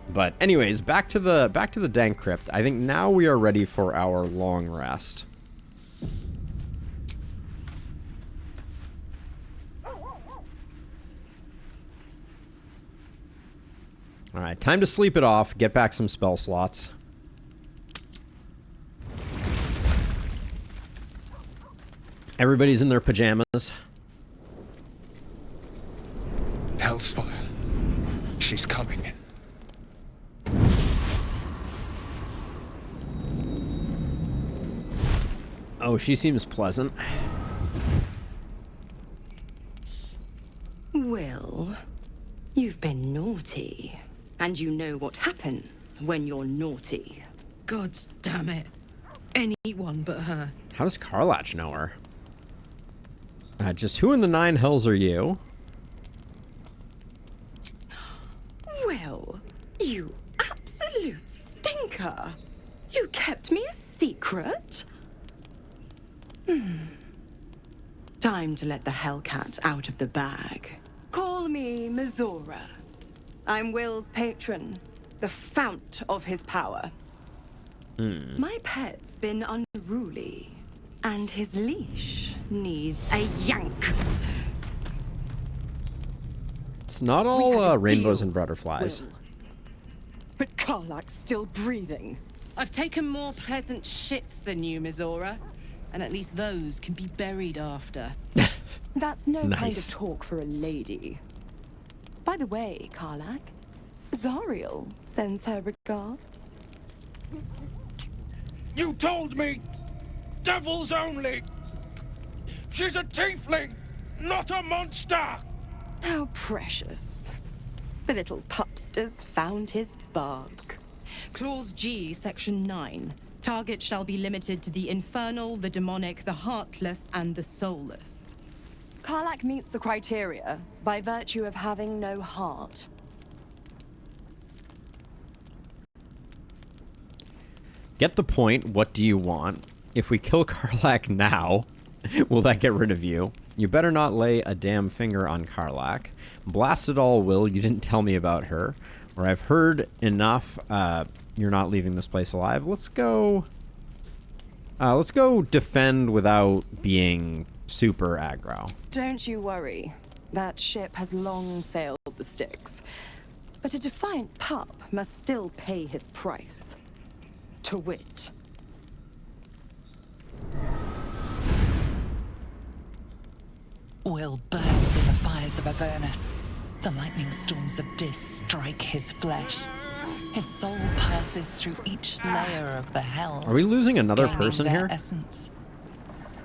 But anyways, back to the dank crypt. I think now we are ready for our long rest. All right, time to sleep it off, get back some spell slots. Everybody's in their pajamas. Hellsfire. She's coming. Oh, she seems pleasant. Well, you've been naughty. And you know what happens when you're naughty. Gods damn it. Anyone but her. How does Karlach know her? Just who in the nine hells are you? Well, you absolute stinker. You kept me a secret? Time to let the Hellcat out of the bag. Call me Mizora. I'm Will's patron, the fount of his power. My pet's been unruly, and his leash needs a yank. It's not all rainbows and butterflies. Will. But Karlach's still breathing. I've taken more pleasant shits than you, Mizora. And at least those can be buried after. That's no kind of Nice. talk for a lady. By the way, Karlak, Zariel sends her regards. You told me! Devils only! She's a tiefling, not a monster! How precious. The little pupster's found his bark. Clause G, Section 9. Target shall be limited to the infernal, the demonic, the heartless, and the soulless. Karlak meets the criteria by virtue of having no heart. Get the point. What do you want? If we kill Karlak now, will that get rid of you? You better not lay a damn finger on Karlak. Blast it all, Will. You didn't tell me about her. Or I've heard enough. You're not leaving this place alive. Let's go defend without being super aggro. Don't you worry. That ship has long sailed the Styx. But a defiant pup must still pay his price. To wit. Will burns in the fires of Avernus. The lightning storms of Dis strike his flesh. His soul passes through each layer of the hells. Are we losing another gaining person their here? essence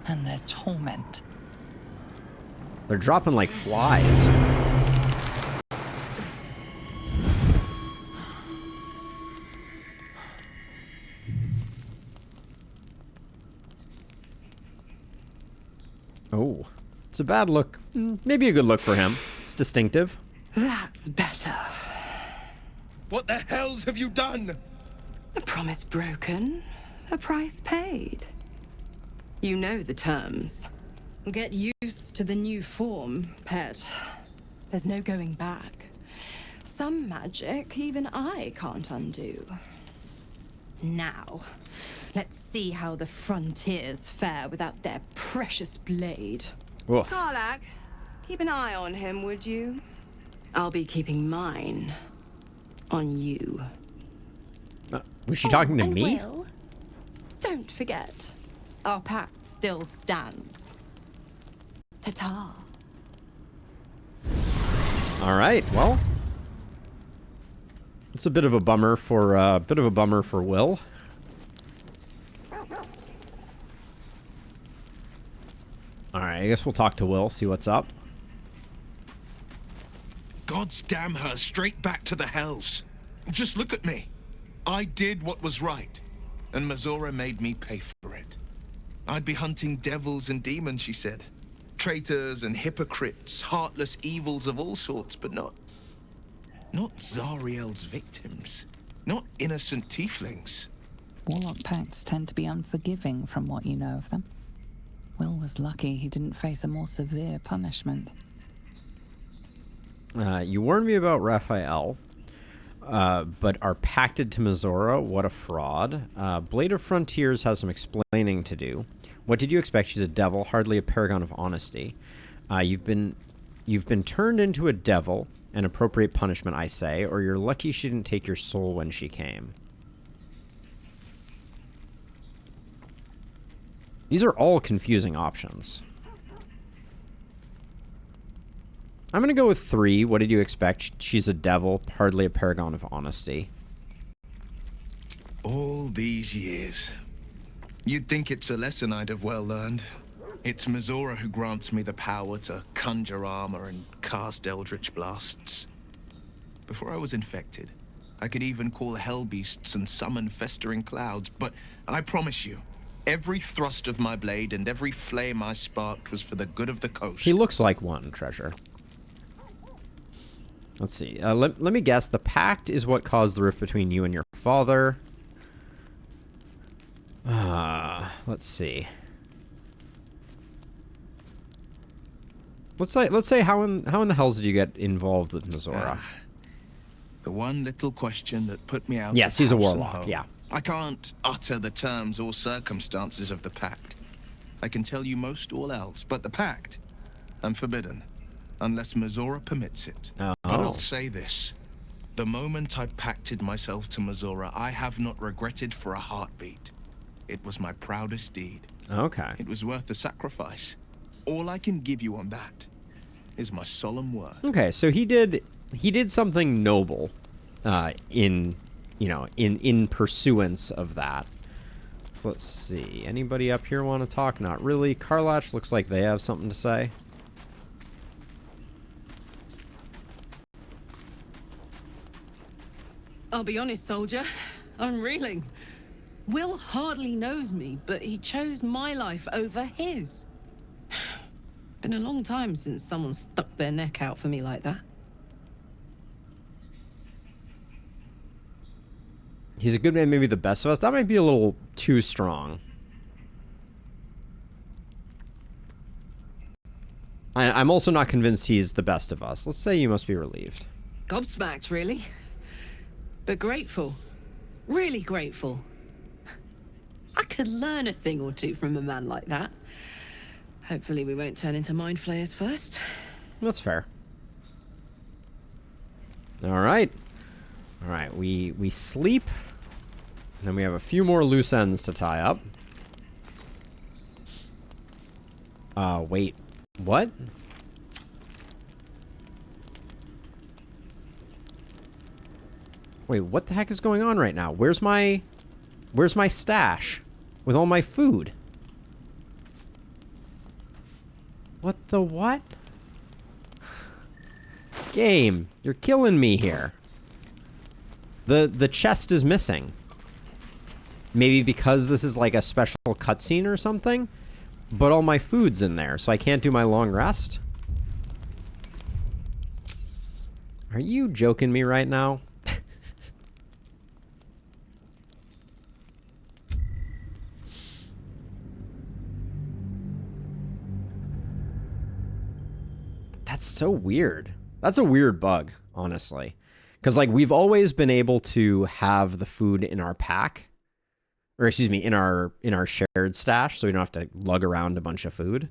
and their torment. They're dropping like flies. Oh, it's a bad look. Maybe a good look for him. It's distinctive. That's better. What the hells have you done? A promise broken, a price paid. You know the terms. Get used to the new form, pet. There's no going back. Some magic even I can't undo. Now, let's see how the frontiers fare without their precious blade. Oof. Karlak, keep an eye on him, would you? I'll be keeping mine on you. Was she talking to and me? Will, don't forget, our pact still stands. Ta-ta. All right. Well, it's a bit of a bummer for Will. All right. I guess we'll talk to Will. See what's up. God's damn her, straight back to the hells. Just look at me. I did what was right, and Mizora made me pay for it. I'd be hunting devils and demons, she said. Traitors and hypocrites, heartless evils of all sorts, but not Zariel's victims. Not innocent tieflings. Warlock pacts tend to be unforgiving from what you know of them. Will was lucky he didn't face a more severe punishment. You warned me about Raphael, but are pacted to Mizora. What a fraud. Blade of Frontiers has some explaining to do. What did you expect? She's a devil, hardly a paragon of honesty. You've been turned into a devil, an appropriate punishment, I say, or you're lucky she didn't take your soul when she came. These are all confusing options. I'm going to go with 3. What did you expect? She's a devil, hardly a paragon of honesty. All these years. You'd think it's a lesson I'd have well learned. It's Mizora who grants me the power to conjure armor and cast eldritch blasts. Before I was infected, I could even call hell beasts and summon festering clouds, but I promise you, every thrust of my blade and every flame I sparked was for the good of the coast. He looks like one, Treasure. Let's see. Let me guess. The pact is what caused the rift between you and your father. Let's see. Let's say how in the hells did you get involved with Mizora? The one little question that put me out. Yes, of he's a house and warlock. home. Yeah. I can't utter the terms or circumstances of the pact. I can tell you most all else, but the pact, I'm forbidden, unless Mizora permits it. Oh. But I'll say this. The moment I pacted myself to Mizora, I have not regretted for a heartbeat. It was my proudest deed. Okay. It was worth the sacrifice. All I can give you on that is my solemn word. Okay, so he did something noble in pursuance of that. So let's see. Anybody up here want to talk? Not really. Karlach looks like they have something to say. I'll be honest, soldier. I'm reeling. Will hardly knows me, but he chose my life over his. Been a long time since someone stuck their neck out for me like that. He's a good man, maybe the best of us. That might be a little too strong. I'm also not convinced he's the best of us. Let's say you must be relieved. Gobsmacked, really. But grateful. Really grateful. I could learn a thing or two from a man like that. Hopefully we won't turn into mind flayers first. That's fair. All right. All right, we sleep. And then we have a few more loose ends to tie up. Wait. What? Wait, what the heck is going on right now? Where's my stash with all my food? What the what? Game, you're killing me here. The chest is missing. Maybe because this is like a special cutscene or something, but all my food's in there, so I can't do my long rest. Are you joking me right now? That's so weird. That's a weird bug, honestly. Because, like, we've always been able to have the food in our pack. Or, excuse me, in our shared stash, so we don't have to lug around a bunch of food.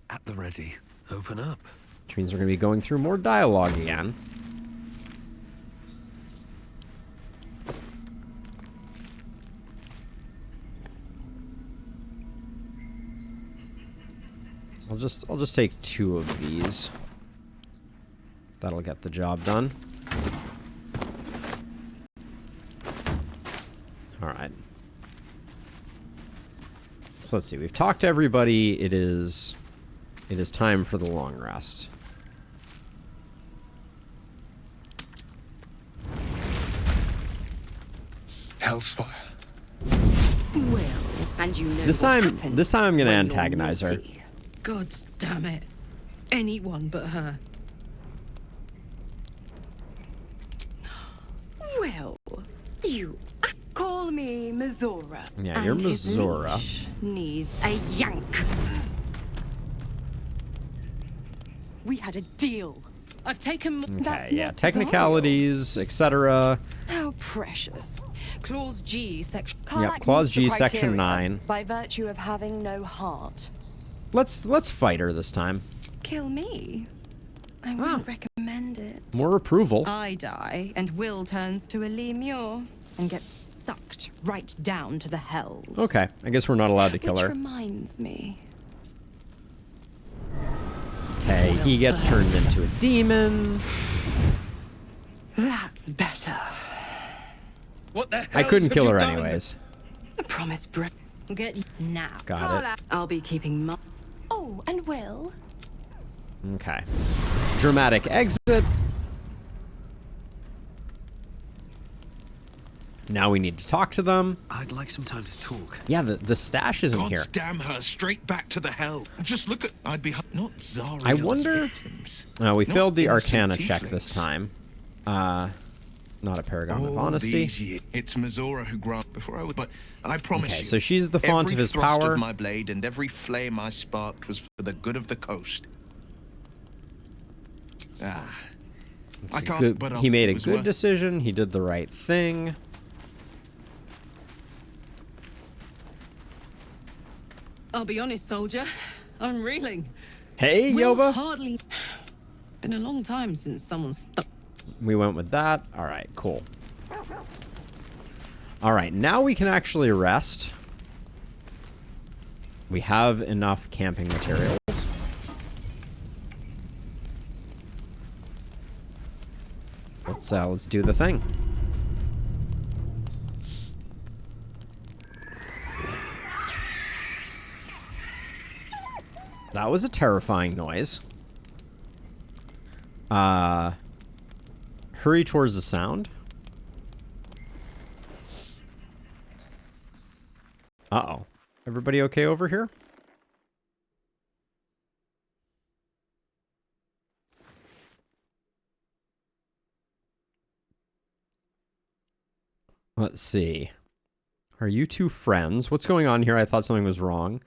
At the ready. Open up. Which means we're going to be going through more dialogue again. I'll just take 2 of these. That'll get the job done. All right. So let's see. We've talked to everybody. It is time for the long rest. Hellfire. Well, and you know This time I'm going to antagonize her. God damn it. Anyone but her. Well, you call me Mizora. Yeah, you're and his Mizora. leash needs a yank. We had a deal. I've taken. Okay, yeah, technicalities, etc. How precious. Clause G, section. Yeah, Clause G, section 9. By virtue of having no heart. Let's fight her this time. Kill me. I wouldn't recommend it. More approval. I die, and Will turns to a lemure and gets sucked right down to the hells. Okay, I guess we're not allowed to kill Which her. reminds me. Okay, he gets turned into a demon. That's better. What the hell? I couldn't kill her anyways. The promise break. Get now. Got it. I'll be keeping my. Oh, and Will. Okay. Dramatic exit. Now we need to talk to them. I'd like some time to talk. Yeah, the stash isn't here. Damn her, straight back to the hell. Just look at. I'd be not Zara. I wonder. We Not failed the innocent Arcana check this tieflings. time. Not a paragon of All honesty. these years, it's Mizora who grant before I would. But I promise Okay, you. so she's the font every of his thrust power. Of my blade and every flame I sparked was for the good of the coast. I can't. Good, but he made a it was good worth- decision. He did the right thing. I'll be honest, soldier. I'm reeling. Hey, Will Yoba. hardly. Been a long time since someone stuck. We went with that. All right, cool. All right, now we can actually rest. We have enough camping materials. Let's do the thing. That was a terrifying noise. Hurry towards the sound. Uh-oh. Everybody okay over here? Let's see. Are you two friends? What's going on here? I thought something was wrong.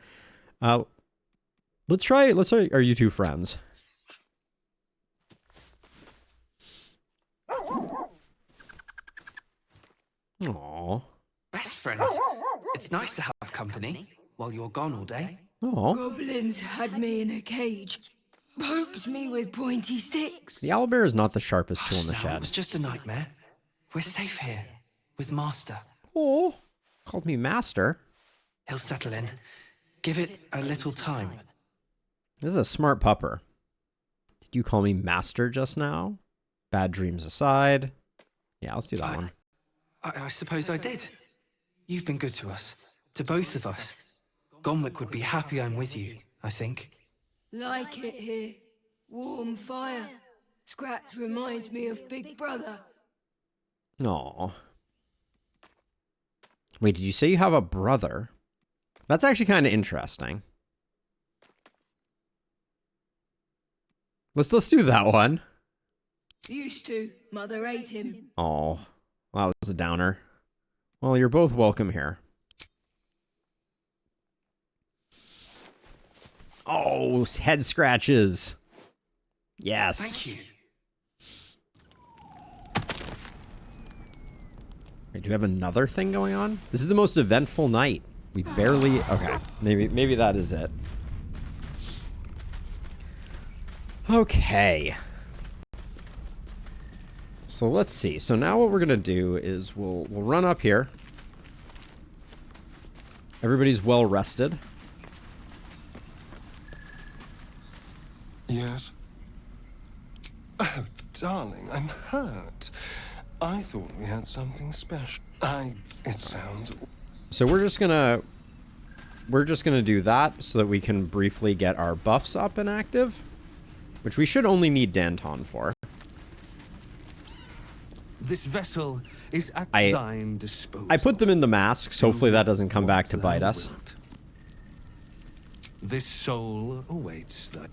Let's try, are you two friends? Aww. Best friends. It's nice to have company while you're gone all day. Aww. Goblins had me in a cage. Poked me with pointy sticks. The owlbear is not the sharpest tool in the shed. It was just a nightmare. We're safe here with Master. Oh, called me Master. He'll settle in. Give it a little time. This is a smart pupper. Did you call me Master just now? Bad dreams aside. Yeah, let's do that one. I suppose I did. You've been good to us. To both of us. Gonwick would be happy I'm with you, I think. Like it here. Warm fire. Scratch reminds me of Big Brother. Aw. Wait, did you say you have a brother? That's actually kind of interesting. Let's do that one. Used to. Mother ate him. Oh, wow, that was a downer. Well, you're both welcome here. Oh, head scratches. Yes. Thank you. Wait, do we have another thing going on? This is the most eventful night. We barely... Okay, maybe that is it. Okay. So let's see. So now what we're gonna do is we'll run up here. Everybody's well rested. Yes. Oh, darling, I'm hurt. I thought we had something special. It sounds... So we're just gonna do that so that we can briefly get our buffs up and active, which we should only need Danton for. This vessel is at thine disposal. I put them in the masks. Hopefully that doesn't come back to bite us. This soul awaits thy...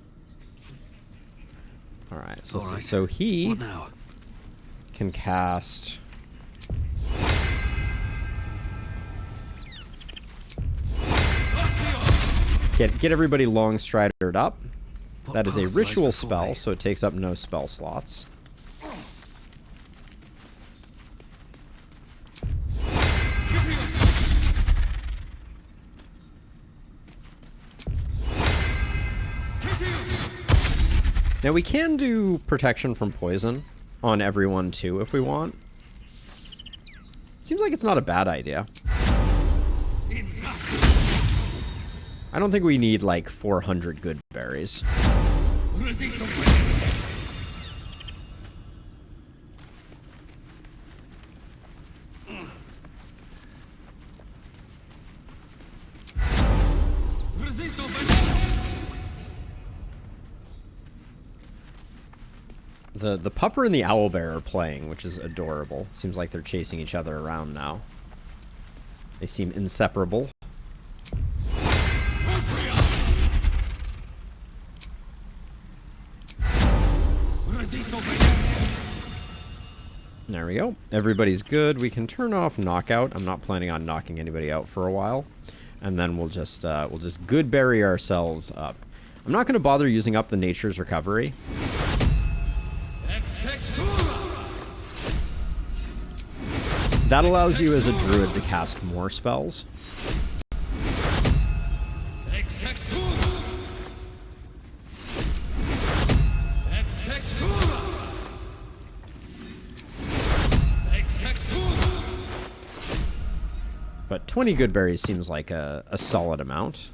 All right. So let's see. So he can cast. Get everybody long stridered up. That is a ritual spell, so it takes up no spell slots. Now we can do protection from poison on everyone too if we want. Seems like it's not a bad idea. I don't think we need like 400 good berries. The pupper and the owlbear are playing, which is adorable. Seems like they're chasing each other around now. They seem inseparable. There we go. Everybody's good. We can turn off knockout. I'm not planning on knocking anybody out for a while. And then we'll just good berry ourselves up. I'm not going to bother using up the nature's recovery. That allows you as a druid to cast more spells. But 20 good berries seems like a solid amount.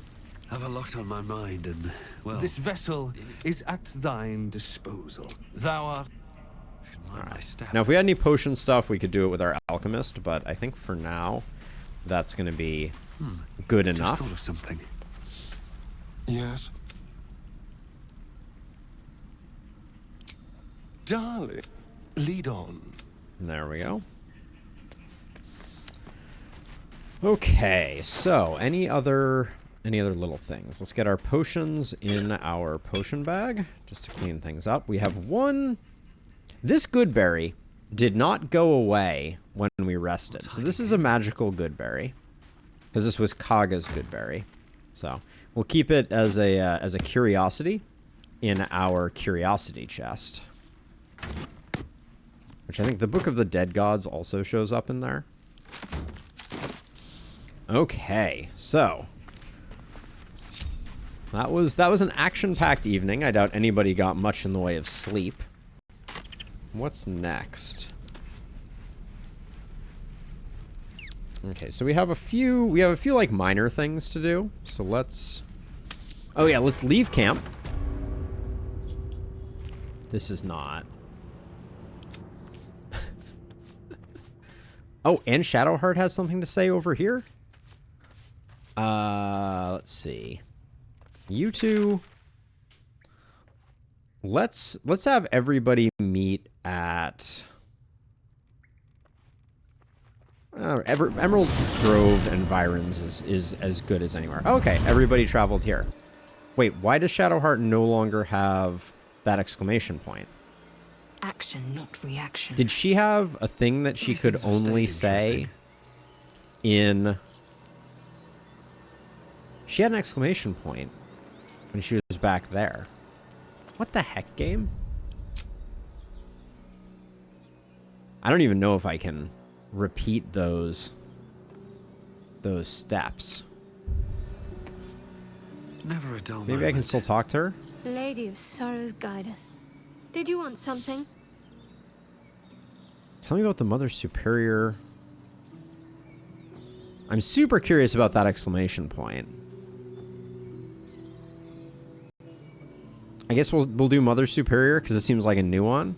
Have a lot on my mind, and, well... This vessel is at thine disposal. Thou art... Now, if we had any potion stuff, we could do it with our alchemist, but I think for now, that's going to be good enough. Just thought of something. Yes? Darling, lead on. There we go. Okay, so any other little things? Let's get our potions in our potion bag, just to clean things up. We have one... This good berry did not go away when we rested. So this is a magical good berry, because this was Kaga's good berry. So we'll keep it as a curiosity in our curiosity chest, which I think the Book of the Dead Gods also shows up in there. Okay, so that was an action-packed evening. I doubt anybody got much in the way of sleep. What's next? Okay, so we have a few like minor things to do. So let's let's leave camp. This is not. Oh, and Shadowheart has something to say over here. Let's see. You two. Let's have everybody meet at Emerald Grove and Virons is as good as anywhere. Okay, everybody traveled here. Wait, why does Shadowheart no longer have that exclamation point? Action, not reaction. Did she have a thing that she could only say in... She had an exclamation point when she was back there. What the heck, game? I don't even know if I can repeat those steps. Never a dull Maybe I can still talk to her? Lady of Sorrows, guide us. Did you want something? Tell me about the Mother Superior. I'm super curious about that exclamation point. I guess we'll do Mother Superior because it seems like a new one.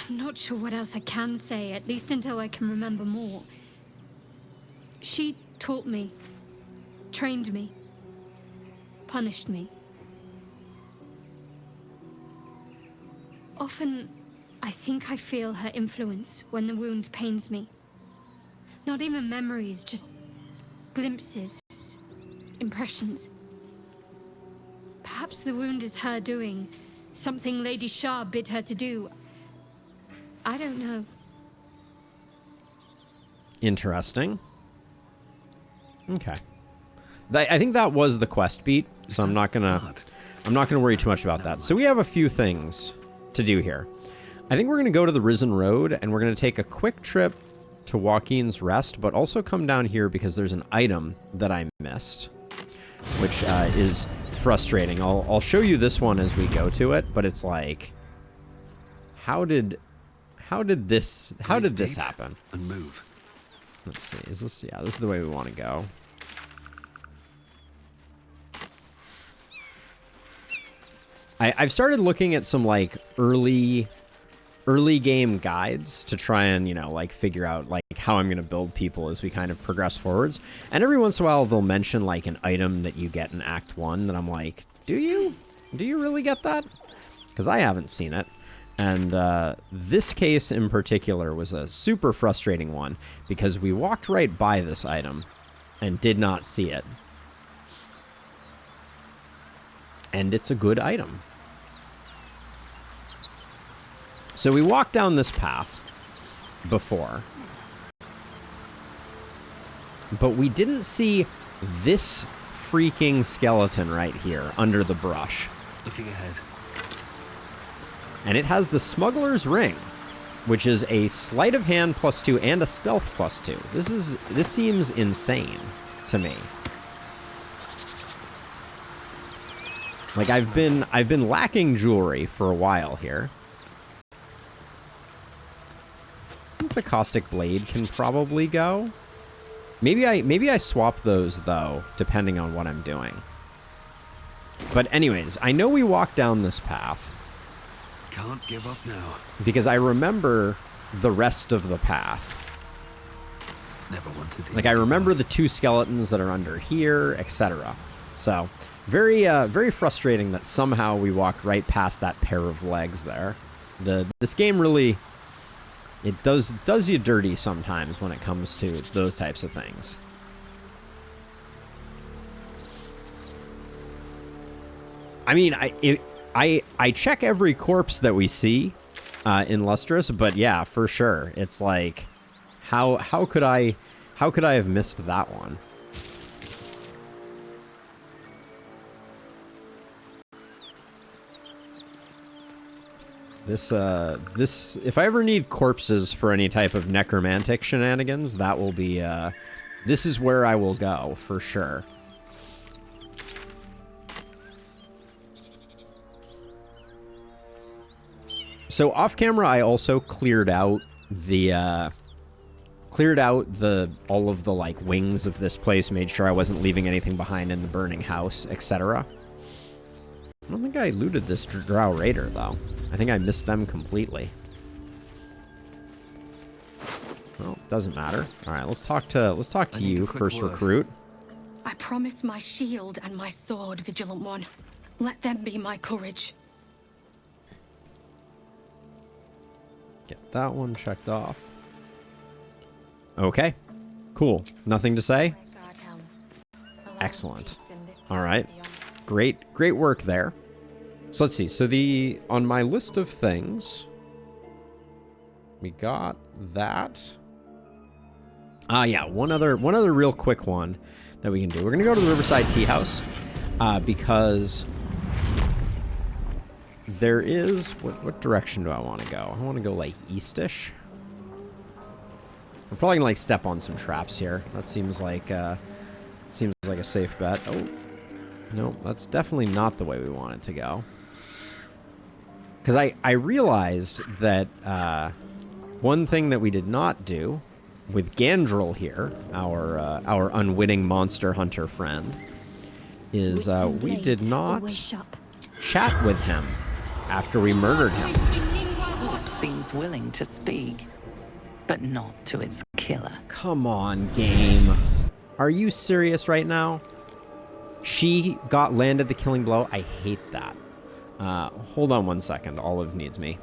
I'm not sure what else I can say, at least until I can remember more. She taught me, trained me, punished me. Often, I think I feel her influence when the wound pains me. Not even memories, just glimpses, impressions. Perhaps the wound is her doing, something Lady Shah bid her to do. I don't know. Interesting. Okay. I think that was the quest beat, so I'm not gonna worry too much about that. So we have a few things to do here. I think we're gonna go to the Risen Road, and we're gonna take a quick trip to Joaquin's Rest, but also come down here because there's an item that I missed, which is frustrating. I'll show you this one as we go to it, but it's like, how did this happen? And move. Let's see. Is this? Yeah, this is the way we want to go. I've started looking at some like early game guides to try and, like figure out like how I'm going to build people as we kind of progress forwards. And every once in a while they'll mention like an item that you get in Act 1 that I'm like, do you really get that? Because I haven't seen it. And this case in particular was a super frustrating one because we walked right by this item and did not see it. And it's a good item. So we walked down this path before, but we didn't see this freaking skeleton right here under the brush. Looking ahead. And it has the Smuggler's Ring, which is a sleight of hand +2 and a stealth +2. This seems insane to me. Like I've been lacking jewelry for a while here. I think the Caustic Blade can probably go. Maybe I swap those, though, depending on what I'm doing. But anyways, I know we walked down this path. Can't give up now. Because I remember the rest of the path. Never wanted the Like, I remember the 2 skeletons that are under here, etc. So, very frustrating that somehow we walked right past that pair of legs there. This game really, it does you dirty sometimes when it comes to those types of things. I mean, I check every corpse that we see in Lustrous, but yeah, for sure, it's like, how could I have missed that one? This, if I ever need corpses for any type of necromantic shenanigans, that will be, this is where I will go, for sure. So off camera, I also cleared out the, all of the, like, wings of this place, made sure I wasn't leaving anything behind in the burning house, etc. I don't think I looted this Drow Raider, though. I think I missed them completely. Well, doesn't matter. All right, let's talk to you, first recruit. I promise my shield and my sword, Vigilant One. Let them be my courage. Get that one checked off. Okay, cool. Nothing to say? Excellent. All right. Great work there. So let's see. So on my list of things, we got that. Yeah, one other real quick one that we can do. We're gonna go to the Riverside Tea House because there is what direction do I want to go? I want to go like eastish. We're probably gonna like step on some traps here. That seems like a safe bet. Oh. No, that's definitely not the way we want it to go. Because I realized that one thing that we did not do with Gandrel here, our unwitting monster hunter friend, is we did not chat with him after we murdered him. Corpse seems willing to speak, but not to its killer. Come on, game. Are you serious right now? She landed the killing blow. I hate that. Hold on one second. Olive needs me.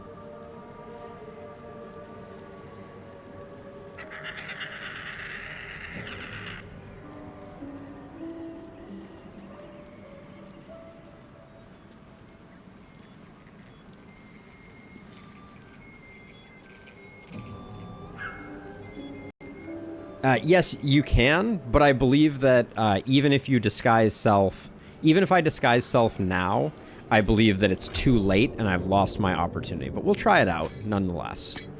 Yes, you can, but I believe that even if I disguise self now, I believe that it's too late and I've lost my opportunity. But we'll try it out nonetheless.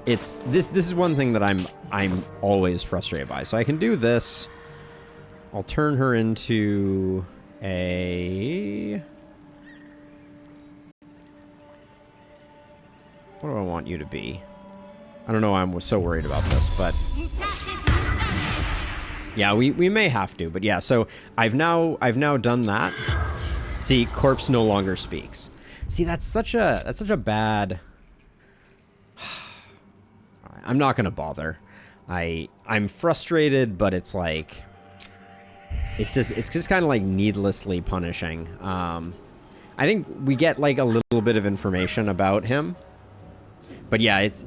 This is one thing that I'm always frustrated by. So I can do this. I'll turn her into a... What do I want you to be? I don't know why I'm so worried about this, but... Yeah, we may have to, but yeah, so I've now done that. See, corpse no longer speaks. See, that's such a bad... I'm not gonna bother. I'm frustrated, but it's like... It's just kind of like needlessly punishing. I think we get like a little bit of information about him. But yeah, it's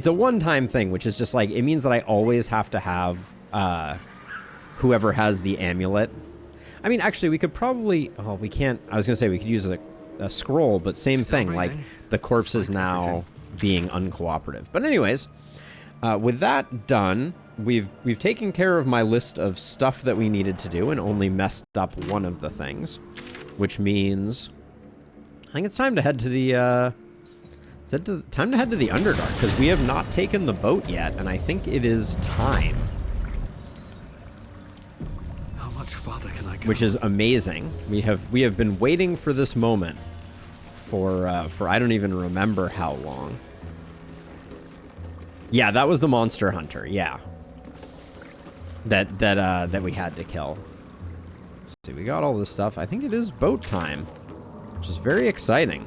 a one-time thing, which is just like, it means that I always have to have whoever has the amulet. I mean, actually, we could probably... Oh, we can't... I was going to say we could use a scroll, but same thing. Like, the corpse is now being uncooperative. But anyways, with that done, we've taken care of my list of stuff that we needed to do and only messed up one of the things, which means I think it's time to head to the... time to head to the Underdark, because we have not taken the boat yet, and I think it is time. How much farther can I go? Which is amazing. We have been waiting for this moment for I don't even remember how long. Yeah, that was the monster hunter. Yeah. That we had to kill. Let's see, we got all this stuff. I think it is boat time, which is very exciting.